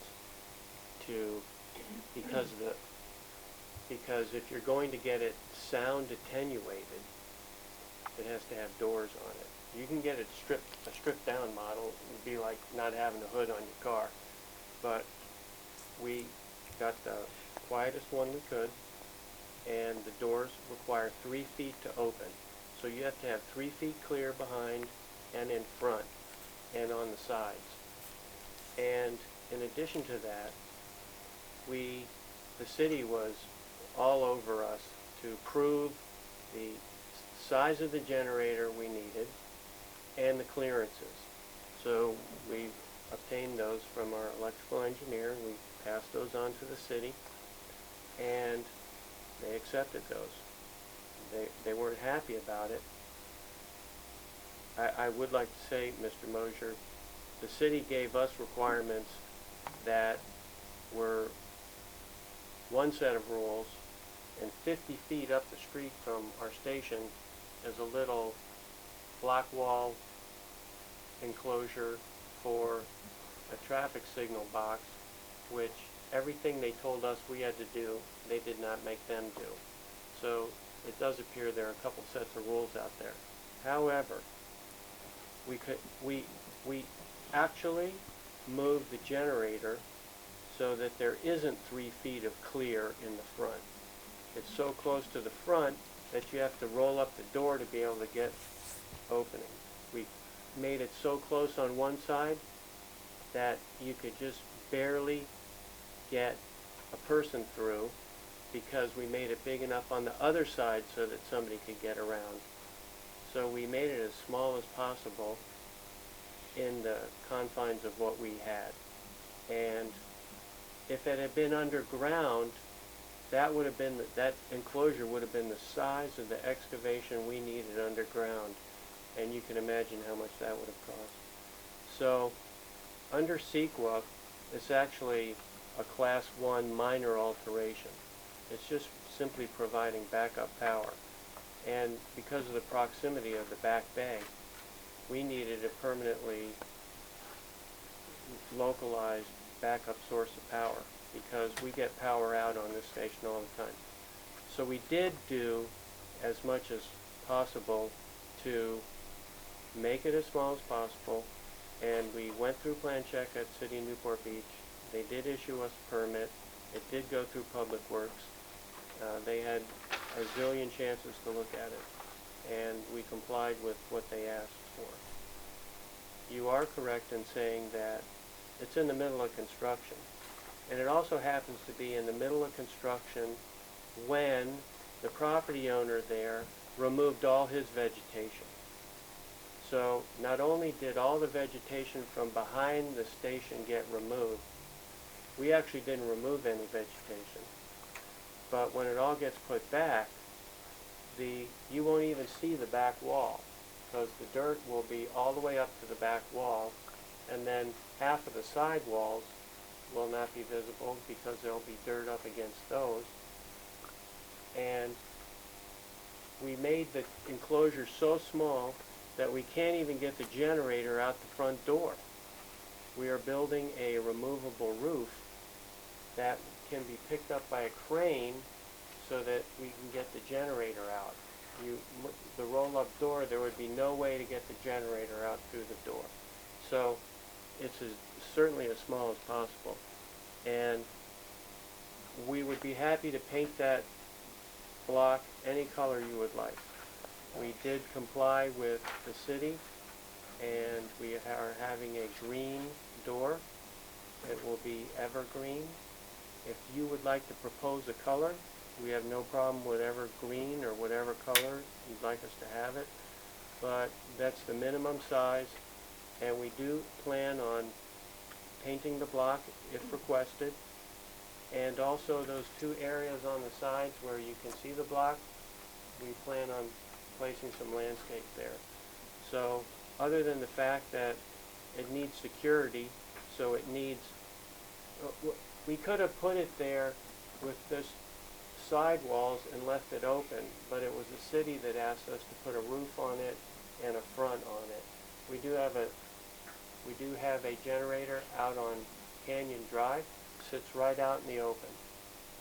because if you're going to get it sound attenuated, it has to have doors on it. You can get a stripped down model. It'd be like not having a hood on your car. But we got the quietest one we could, and the doors require 3 feet to open. So you have to have 3 feet clear behind and in front and on the sides. And in addition to that, the city was all over us to prove the size of the generator we needed and the clearances. So we obtained those from our electrical engineer, and we passed those on to the city, and they accepted those. They weren't happy about it. I would like to say, Mr. Mosier, the city gave us requirements that were one set of rules, and 50 feet up the street from our station is a little block wall enclosure for a traffic signal box, which everything they told us we had to do, they did not make them do. So it does appear there are a couple sets of rules out there. However, we actually moved the generator so that there isn't 3 feet of clear in the front. It's so close to the front that you have to roll up the door to be able to get opening. We made it so close on one side that you could just barely get a person through, because we made it big enough on the other side so that somebody could get around. So we made it as small as possible in the confines of what we had. And if it had been underground, that would have been that enclosure would have been the size of the excavation we needed underground, and you can imagine how much that would have cost. So under CEQA, it's actually a Class 1 minor alteration. It's just simply providing backup power. And because of the proximity of the back bay, we needed a permanently localized backup source of power, because we get power out on this station all the time. So we did do as much as possible to make it as small as possible, and we went through plan check at City of Newport Beach. They did issue us a permit. It did go through Public Works. They had a zillion chances to look at it, and we complied with what they asked for. You are correct in saying that it's in the middle of construction, and it also happens to be in the middle of construction when the property owner there removed all his vegetation. So not only did all the vegetation from behind the station get removed, we actually didn't remove any vegetation. But when it all gets put back, you won't even see the back wall, because the dirt will be all the way up to the back wall, and then half of the side walls will not be visible because there'll be dirt up against those. And we made the enclosure so small that we can't even get the generator out the front door. We are building a removable roof that can be picked up by a crane so that we can get the generator out. The roll-up door, there would be no way to get the generator out through the door. So it's certainly as small as possible. And we would be happy to paint that block any color you would like. We did comply with the city, and we are having a green door. It will be evergreen. If you would like to propose a color, we have no problem with evergreen or whatever color you'd like us to have it. But that's the minimum size, and we do plan on painting the block if requested. And also those two areas on the sides where you can see the block, we plan on placing some landscape there. So other than the fact that it needs security, so it needs, we could have put it there with this sidewalls and left it open, but it was the city that asked us to put a roof on it and a front on it. We do have a generator out on Canyon Drive, sits right out in the open.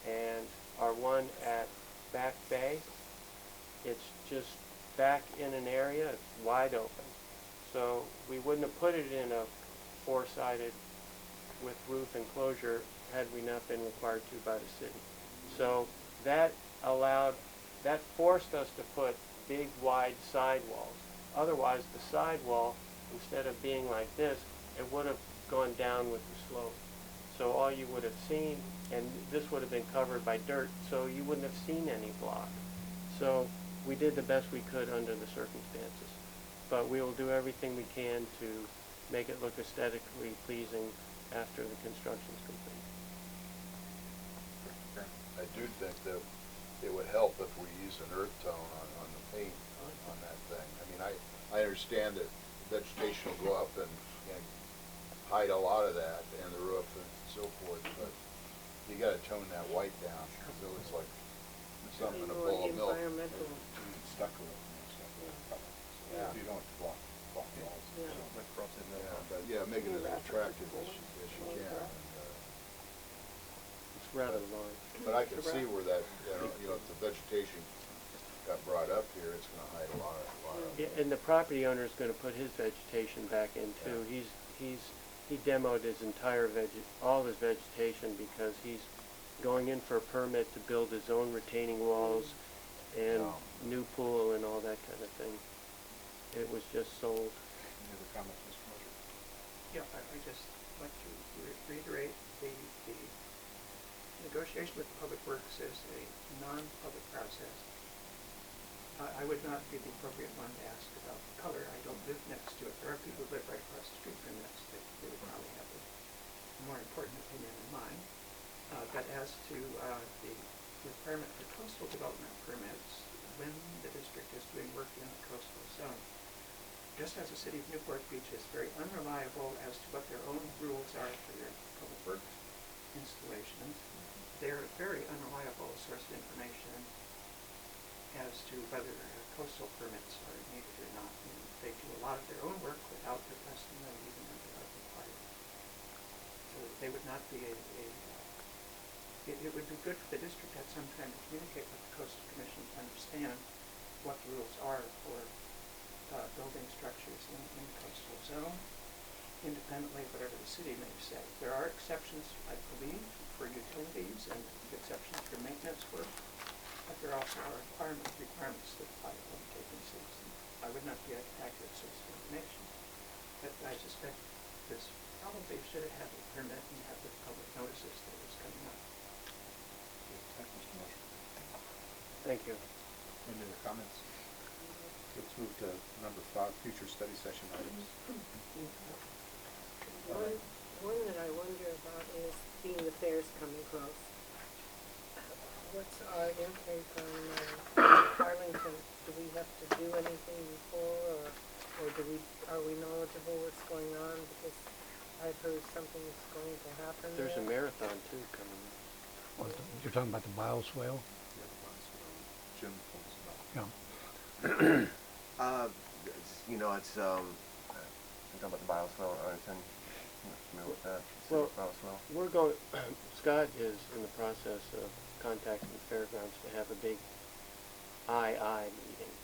And our one at Back Bay, it's just back in an area, it's wide open. So we wouldn't have put it in a four-sided with roof enclosure had we not been required to by the city. So that forced us to put big wide sidewalls. Otherwise the sidewall, instead of being like this, it would have gone down with the slope. So all you would have seen, and this would have been covered by dirt, so you wouldn't have seen any block. So we did the best we could under the circumstances. But we will do everything we can to make it look aesthetically pleasing after the construction's complete. I do think that it would help if we use an earth tone on the paint on that thing. I mean, I understand that vegetation will go up and hide a lot of that, and the roof and so forth, but you gotta tone that white down, because it looks like something in a bowl of milk. Environmental. Stucco and stuff. Yeah. You don't block walls. Yeah. Like frosted milk. But yeah, make it as attractive as you can. It's rather large. But I can see where that, if the vegetation got brought up here, it's gonna hide a lot of. Yeah, and the property owner is going to put his vegetation back in too. He demoed his entire all his vegetation because he's going in for a permit to build his own retaining walls and new pool and all that kind of thing. It was just sold. Any other comments, Mr. Mosher? Yeah, I just like to reiterate the negotiation with Public Works is a non-public process. I would not be the appropriate one to ask about the color. I don't live next to it. There are people who live right across the street from us that they would probably have a more important opinion than mine. But as to the requirement for coastal development permits, when the district is doing work in the coastal zone, just as the city of Newport Beach is very unreliable as to what their own rules are for their public works installations, they're a very unreliable source of information as to whether coastal permits are needed or not. And they do a lot of their own work without requesting them, even though they are required. So they would not be it would be good for the district at some time to communicate with the Coastal Commission to understand what the rules are for building structures in the coastal zone, independently of whatever the city may say. There are exceptions, I believe, for utilities and exceptions for maintenance work, but there also are requirements that apply to public agencies. I would not be an accurate source of information, but I suspect this probably should have had a permit and have the public notices that it was coming up. Thank you, Mr. Mosher. Thank you. Any other comments? Let's move to number 5, future study session items. One that I wonder about is being the fair's coming close. What's our intake on Arlington? Do we have to do anything before, or are we knowledgeable what's going on? Because I've heard something's going to happen There's a there. marathon too coming up. You're talking about the bioswale? Jim told us about. Yeah. It's I'm talking about the bioswale in Arlington. I'm not familiar with that. Well, Bioswale. we're going, Scott is in the process of contacting the fairgrounds to have a big II meeting.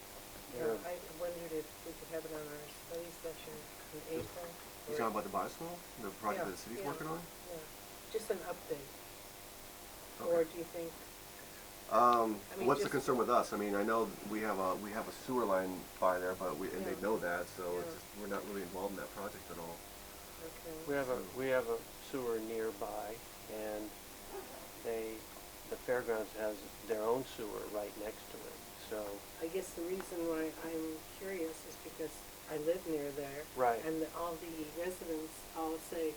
Yeah, I wondered if we could have it on our study session in April. You talking about the bioswale? The project Yeah, that the city's yeah, working on? Yeah, just an update. Okay. Or do you think, mean, What's the just- concern with us? I mean, I know we have a sewer line by there, but and they Yeah. know that, so Yeah. it's just, we're not really involved in that project at all. okay. We have a sewer nearby, and the fairgrounds has their own sewer right next to it. So I guess the reason why I'm curious is because I live near there. Right. And all the residents all say,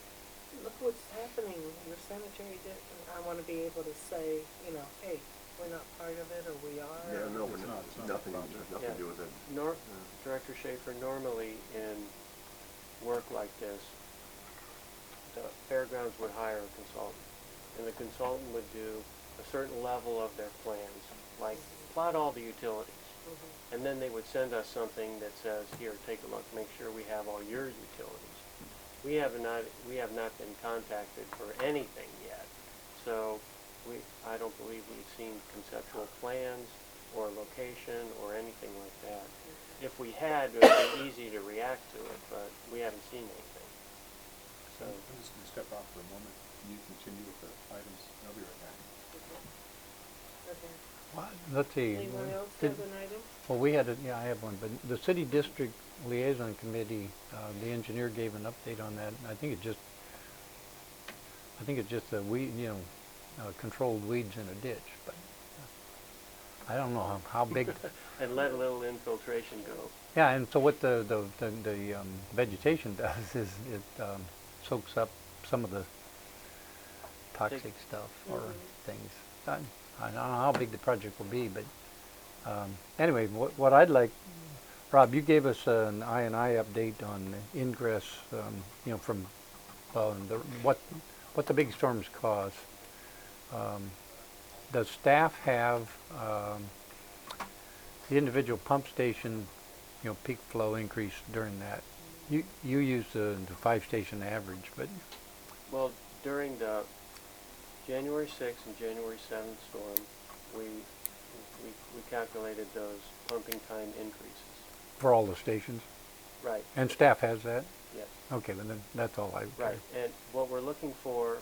look what's happening, your sanitary and I wanna be able to say, you know, hey, we're not part of it, or we are. Yeah, no, It's we're not- it's not a nothing, project. there's nothing to do with it. Director Schaefer, normally in work like this, the fairgrounds would hire a consultant. And the consultant would do a certain level of their plans, like plot all the utilities. And then they would send us something that says, here, take a look, make sure we have all your utilities. We have not been contacted for anything yet. So I don't believe we've seen conceptual plans or location or anything like that. If we had, it would be easy to react to it, but we haven't seen anything. So, I'm just gonna step off for a moment. Can you continue with the items? I'll be right back. Okay. Let's see. Anyone else did- have an item? Well, I have one, but the City District Liaison Committee, the engineer gave an update on that. I think it's just a controlled weeds in a ditch, but I don't know how big. and let a little infiltration go. Yeah, and so what the vegetation does is it soaks up some of the toxic stuff or things. I don't know how big the project will be, but anyway, what I'd like, Rob, you gave us an I&I update on ingress, from what the big storms cause. Does staff have the individual pump station, peak flow increase during that? You use the 5-station average, but Well, during the January 6th and January 7th storm, we calculated those pumping time increases. for all the stations, Right. and staff has that? Yes. Okay, then that's all I. Right. And what we're looking for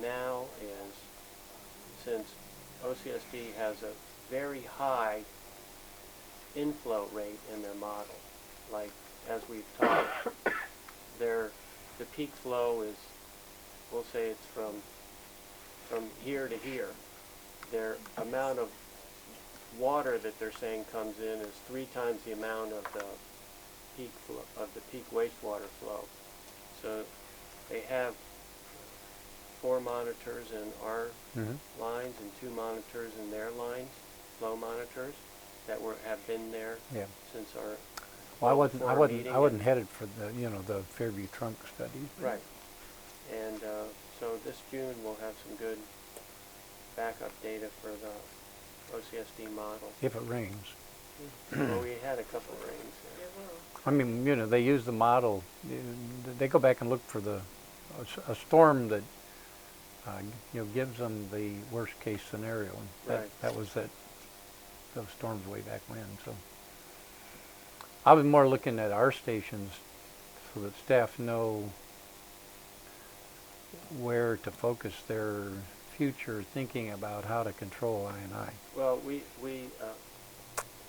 now is, since OCSD has a very high inflow rate in their model, like as we've talked, the peak flow is, we'll say it's from here to here. Their amount of water that they're saying comes in is 3 times the amount of the peak wastewater flow. So they have 4 monitors in our lines and 2 monitors in their lines, flow monitors that have been there since our. Well, I wasn't meeting. headed for the Fairview trunk study. Right. And so this June we'll have some good backup data for the OCSD model. If it rains. Well, we had a couple of rains there. I mean, they use the model. They go back and look for a storm that gives them the worst case scenario, and that was those storms way back when. So I was more looking at our stations so that staff know where to focus their future thinking about how to control I&I. Well,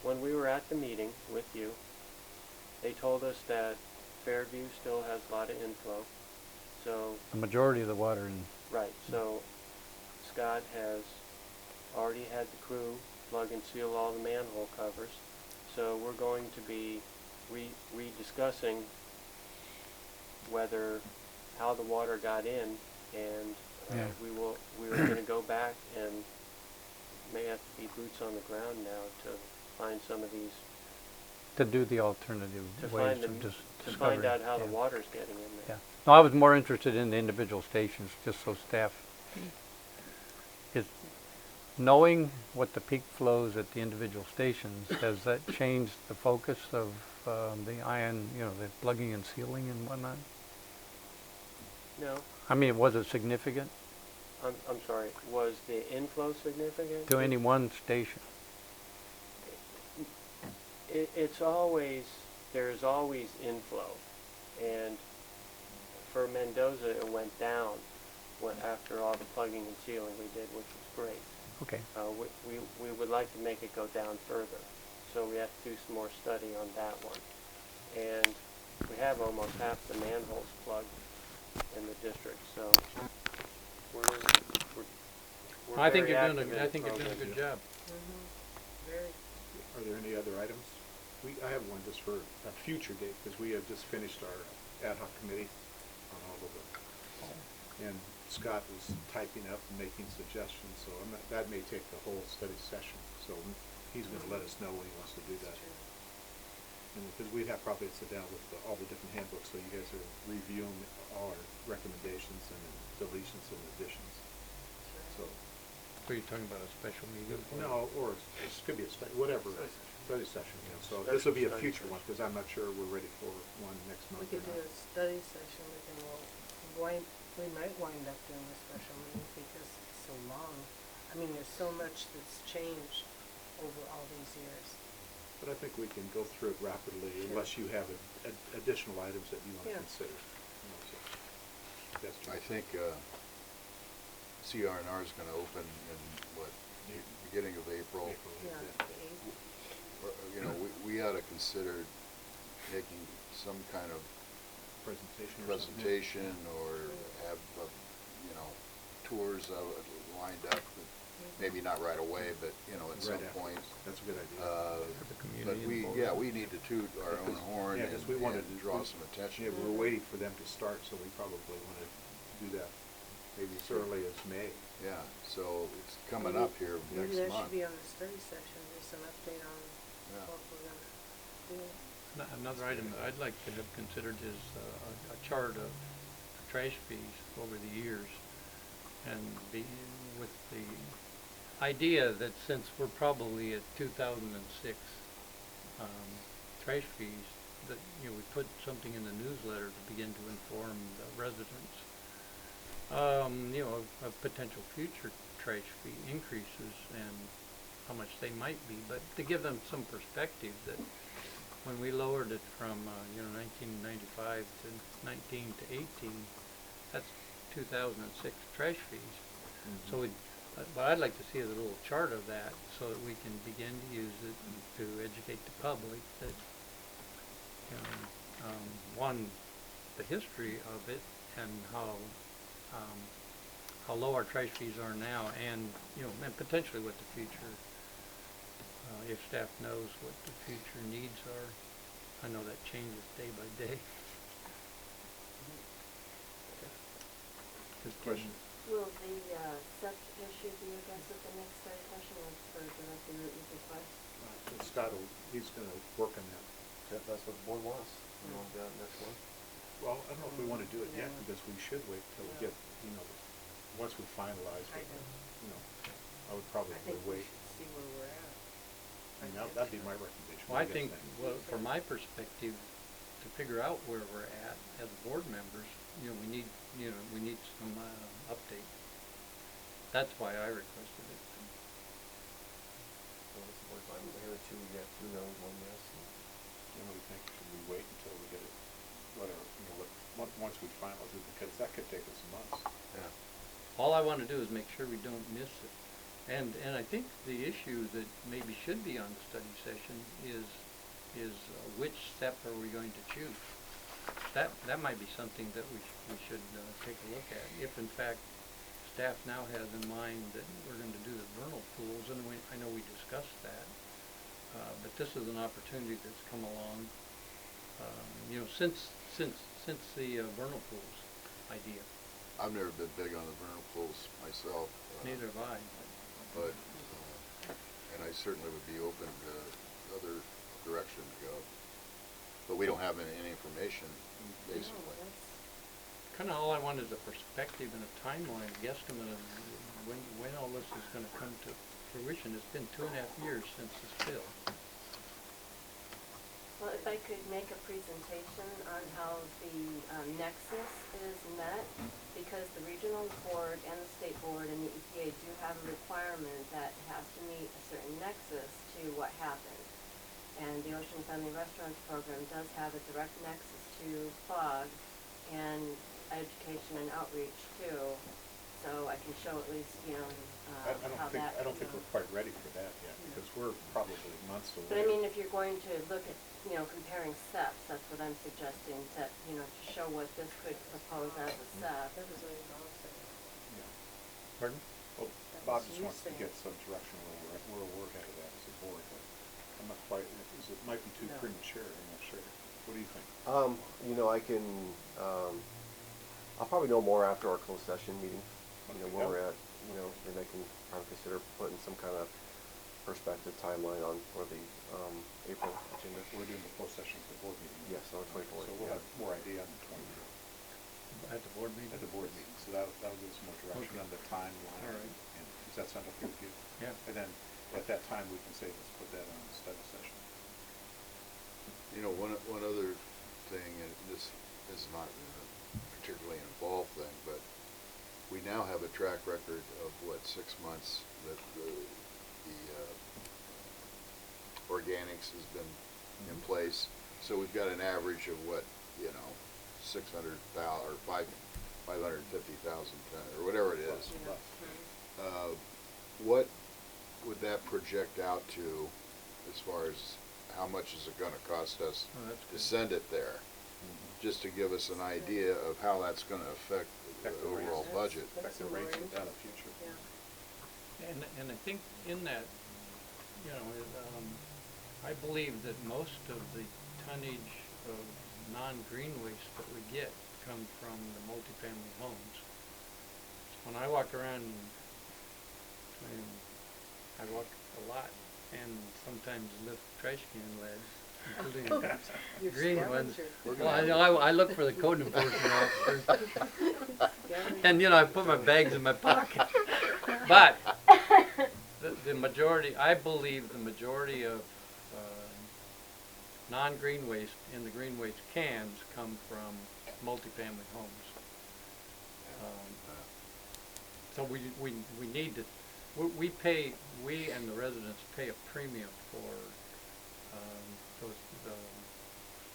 when we were at the meeting with you, they told us that Fairview still has a lot of inflow. So The majority of the water in. right. So Scott has already had the crew plug and seal all the manhole covers. So we're going to be rediscussing how the water got in, and we were going to go back and may have to be boots on the ground now to find some of these. To do the alternative ways To find out how the water's getting in there. Yeah. No, I was more interested in the individual stations, just so staff is knowing what the peak flows at the individual stations. Has that changed the focus of the ion, the plugging and sealing and whatnot? No. I mean, was it significant I'm sorry. Was the inflow significant? to any one station? There's always inflow, and for Mendoza it went down after all the plugging and sealing we did, which was great. Okay. We would like to make it go down further, so we have to do some more study on that one. And we have almost half the manholes plugged in the district, so we're I think very you're doing active in I think you're doing a program. good job. Are there any other items? I have one just for a future date, because we have just finished our ad hoc committee on all of it. And Scott was typing up and making suggestions, so that may take the whole study session, so he's gonna let us know when he wants to do that. And because we'd have probably to sit down with all the different handbooks, so you guys are reviewing all our recommendations and deletions and additions. So, Are you talking about a special meeting? no, or it could be a whatever, study session, so this will be a future one, because I'm not sure we're ready for one next month. We could or do not. a study session, but then we might wind up doing a special meeting because it's so long. I mean, there's so much that's changed over all these years. But I think we can go through it rapidly unless you have additional items that you want to Yeah. consider. So that's I think, CR&R is gonna open in, what, beginning of April? Yeah, the eighth. You know, we ought to consider making some kind of presentation or something. presentation or have, you know, tours of it lined up. Maybe not right away, but, you know, at some Right after. point. That's a good idea. For the But community involved. we need to toot our own horn Yeah, and 'cause we wanted and to draw some attention. Yeah, we're waiting for them to start, so we probably want to do that maybe as early as May. Yeah, so it's coming up here next Maybe that month. should be on the study session, just an update on Yeah. what we're gonna do. Another item that I'd like to have considered is a chart of trash fees over the years, and with the idea that since we're probably at 2006 trash fees, that we put something in the newsletter to begin to inform the residents, of potential future trash fee increases and how much they might be, but to give them some perspective that when we lowered it from 1995 to 19 to 18, that's 2006 trash fees. So but I'd like to see a little chart of that so that we can begin to use it to educate the public that one, the history of it and how low our trash fees are now, and and potentially what the future, if staff knows what the future needs are. I know that changes day by day. Good question. Will the SEP issue be addressed at the next study session or for Director Newton's request? And Scott, he's going to work on that. That's what the board wants. You want to do that next one? Well, I don't know if we want to do it yet, Yeah. because we should wait till we get, once we finalize I it, do. I would probably I think we wait. should see where we're at. And that'd be my recommendation. Well, I What do think, you guys well, from my perspective, to figure out where we're at as board members, we need some update. That's why I requested it. Well, it's the board fine. Here are two, you have two no's, one yes. And what do you think? Should we wait until we get it, whatever, once we finalize it, because that could take us months. Yeah. All I want to do is make sure we don't miss it. And I think the issue that maybe should be on the study session is which step are we going to choose? That might be something that we should take a look at. If in fact staff now has in mind that we're going to do the vernal pools, and I know we discussed that, but this is an opportunity that's come along, since the vernal pools idea. I've never been big on the vernal pools myself. Neither have I. But, and I certainly would be open to other direction to go. But we don't have any information, basically. Kind of all I want is a perspective and a timeline, a guesstimate of when all this is going to come to fruition. It's been 2.5 years since the spill. Well, if I could make a presentation on how the nexus is met, because the regional board and the state board and the EPA do have a requirement that has to meet a certain nexus to what happened. And the Ocean Friendly Restaurants Program does have a direct nexus to FOG and education and outreach too. So I can show at least, how that. I don't think we're quite ready for that yet, because we're probably months away. But I mean, if you're going to look at, comparing SEPs, that's what I'm suggesting, to show what this could propose as a SEP. That was what Bob said. Pardon? Well, Bob just wants to get some direction where we're headed at as a board. I'm not quite, it might be too premature, I'm not sure. What do you think? You know, I can, I'll probably know more after our closed session meeting, you know, where we're at, you know, and I can probably consider putting some kind of perspective timeline on for the, April agenda. We're doing the closed session at the board meeting. Yes, on the 24th. So we'll have more idea on the 24th. At the board meeting? At the board meeting, so that'll give us more direction Okay. on the timeline. All right. And does that sound okay with you? Yeah. And then, at that time, we can say, let's put that on the study session. You know, one other thing, and this is not a particularly involved thing, but we now have a track record of, 6 months that the organics has been in place. So we've got an average of 600,000 or 550,000 ton, or whatever it is. What would that project out to as far as how much is it gonna cost us to send it there? Just to give us an idea of how that's gonna affect the overall budget. Affect the rates without a future. And I think in that, you know, I believe that most of the tonnage of non-green waste that we get come from the multifamily homes. When I walk around, I walk a lot and sometimes lift trash can leads, including green ones. Well, I look for the code enforcement officers. And, you know, I put my bags in my pocket. But the majority, I believe the majority of non-green waste in the green waste cans come from multifamily homes. So we need to, we and the residents pay a premium for those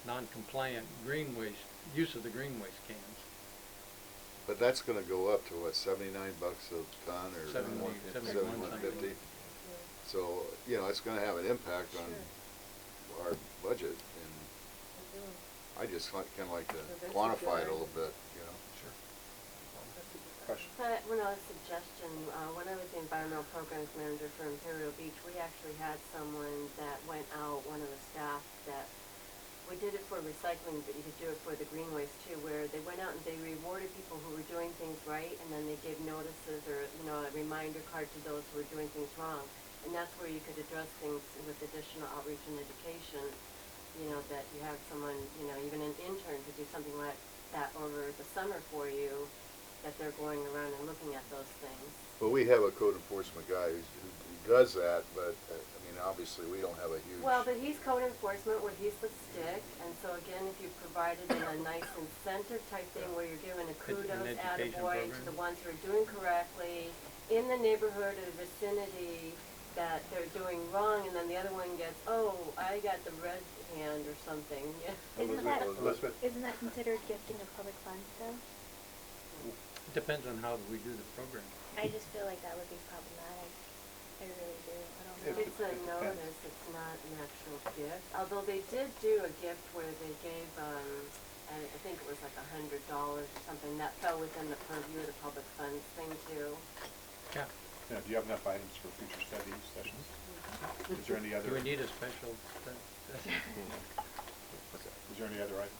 non-compliant green waste, use of the green waste cans. But that's gonna go up to what, $79 a ton or 71.50? So, you know, it's gonna have an impact on our budget, and I just kinda like to quantify it a little bit, you know. Sure. Question? One suggestion, when I was the environmental programs manager for Imperial Beach, we actually had someone that went out, one of the staff that, we did it for recycling, but you could do it for the green waste too, where they went out and they rewarded people who were doing things right, and then they gave notices or, you know, a reminder card to those who were doing things wrong. And that's where you could address things with additional outreach and education, you know, that you have someone, you know, even an intern to do something like that over the summer for you, that they're going around and looking at those things. Well, we have a code enforcement guy who does that, but, I mean, obviously, we don't have a huge... Well, but he's code enforcement with He's the Stick, and so again, if you provided a nice incentive type thing where you're giving a kudos, attaboy to the ones who are doing correctly, in the neighborhood or the vicinity that they're doing wrong, and then the other one gets, oh, I got the red hand or something. Elizabeth? Isn't that considered gifting of public funds though? It depends on how we do the program. I just feel like that would be problematic. I really do. I don't know. It's a notice, it's not an actual gift, although they did do a gift where they gave, I think it was like $100 or something, that fell within the purview of the public funds thing too. Yeah. Now, do you have enough items for future study sessions? Is there any other? Do we need a special session? Is there any other items?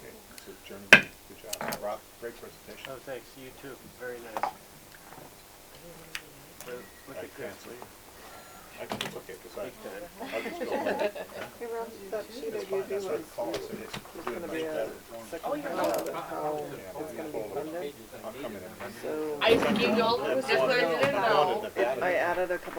Okay, so adjournment, good job. Rob, great presentation. Oh, thanks. You too. Very nice. Look at this, please. It's okay, because Take that. I'll just go home. Hey, Rob, that sheet I It's gave fine, you that's what was, I call it. It's was doing gonna much be a better. section how it's gonna be funded. I'll come in and. So I just gave you all, just letting you know. I added a couple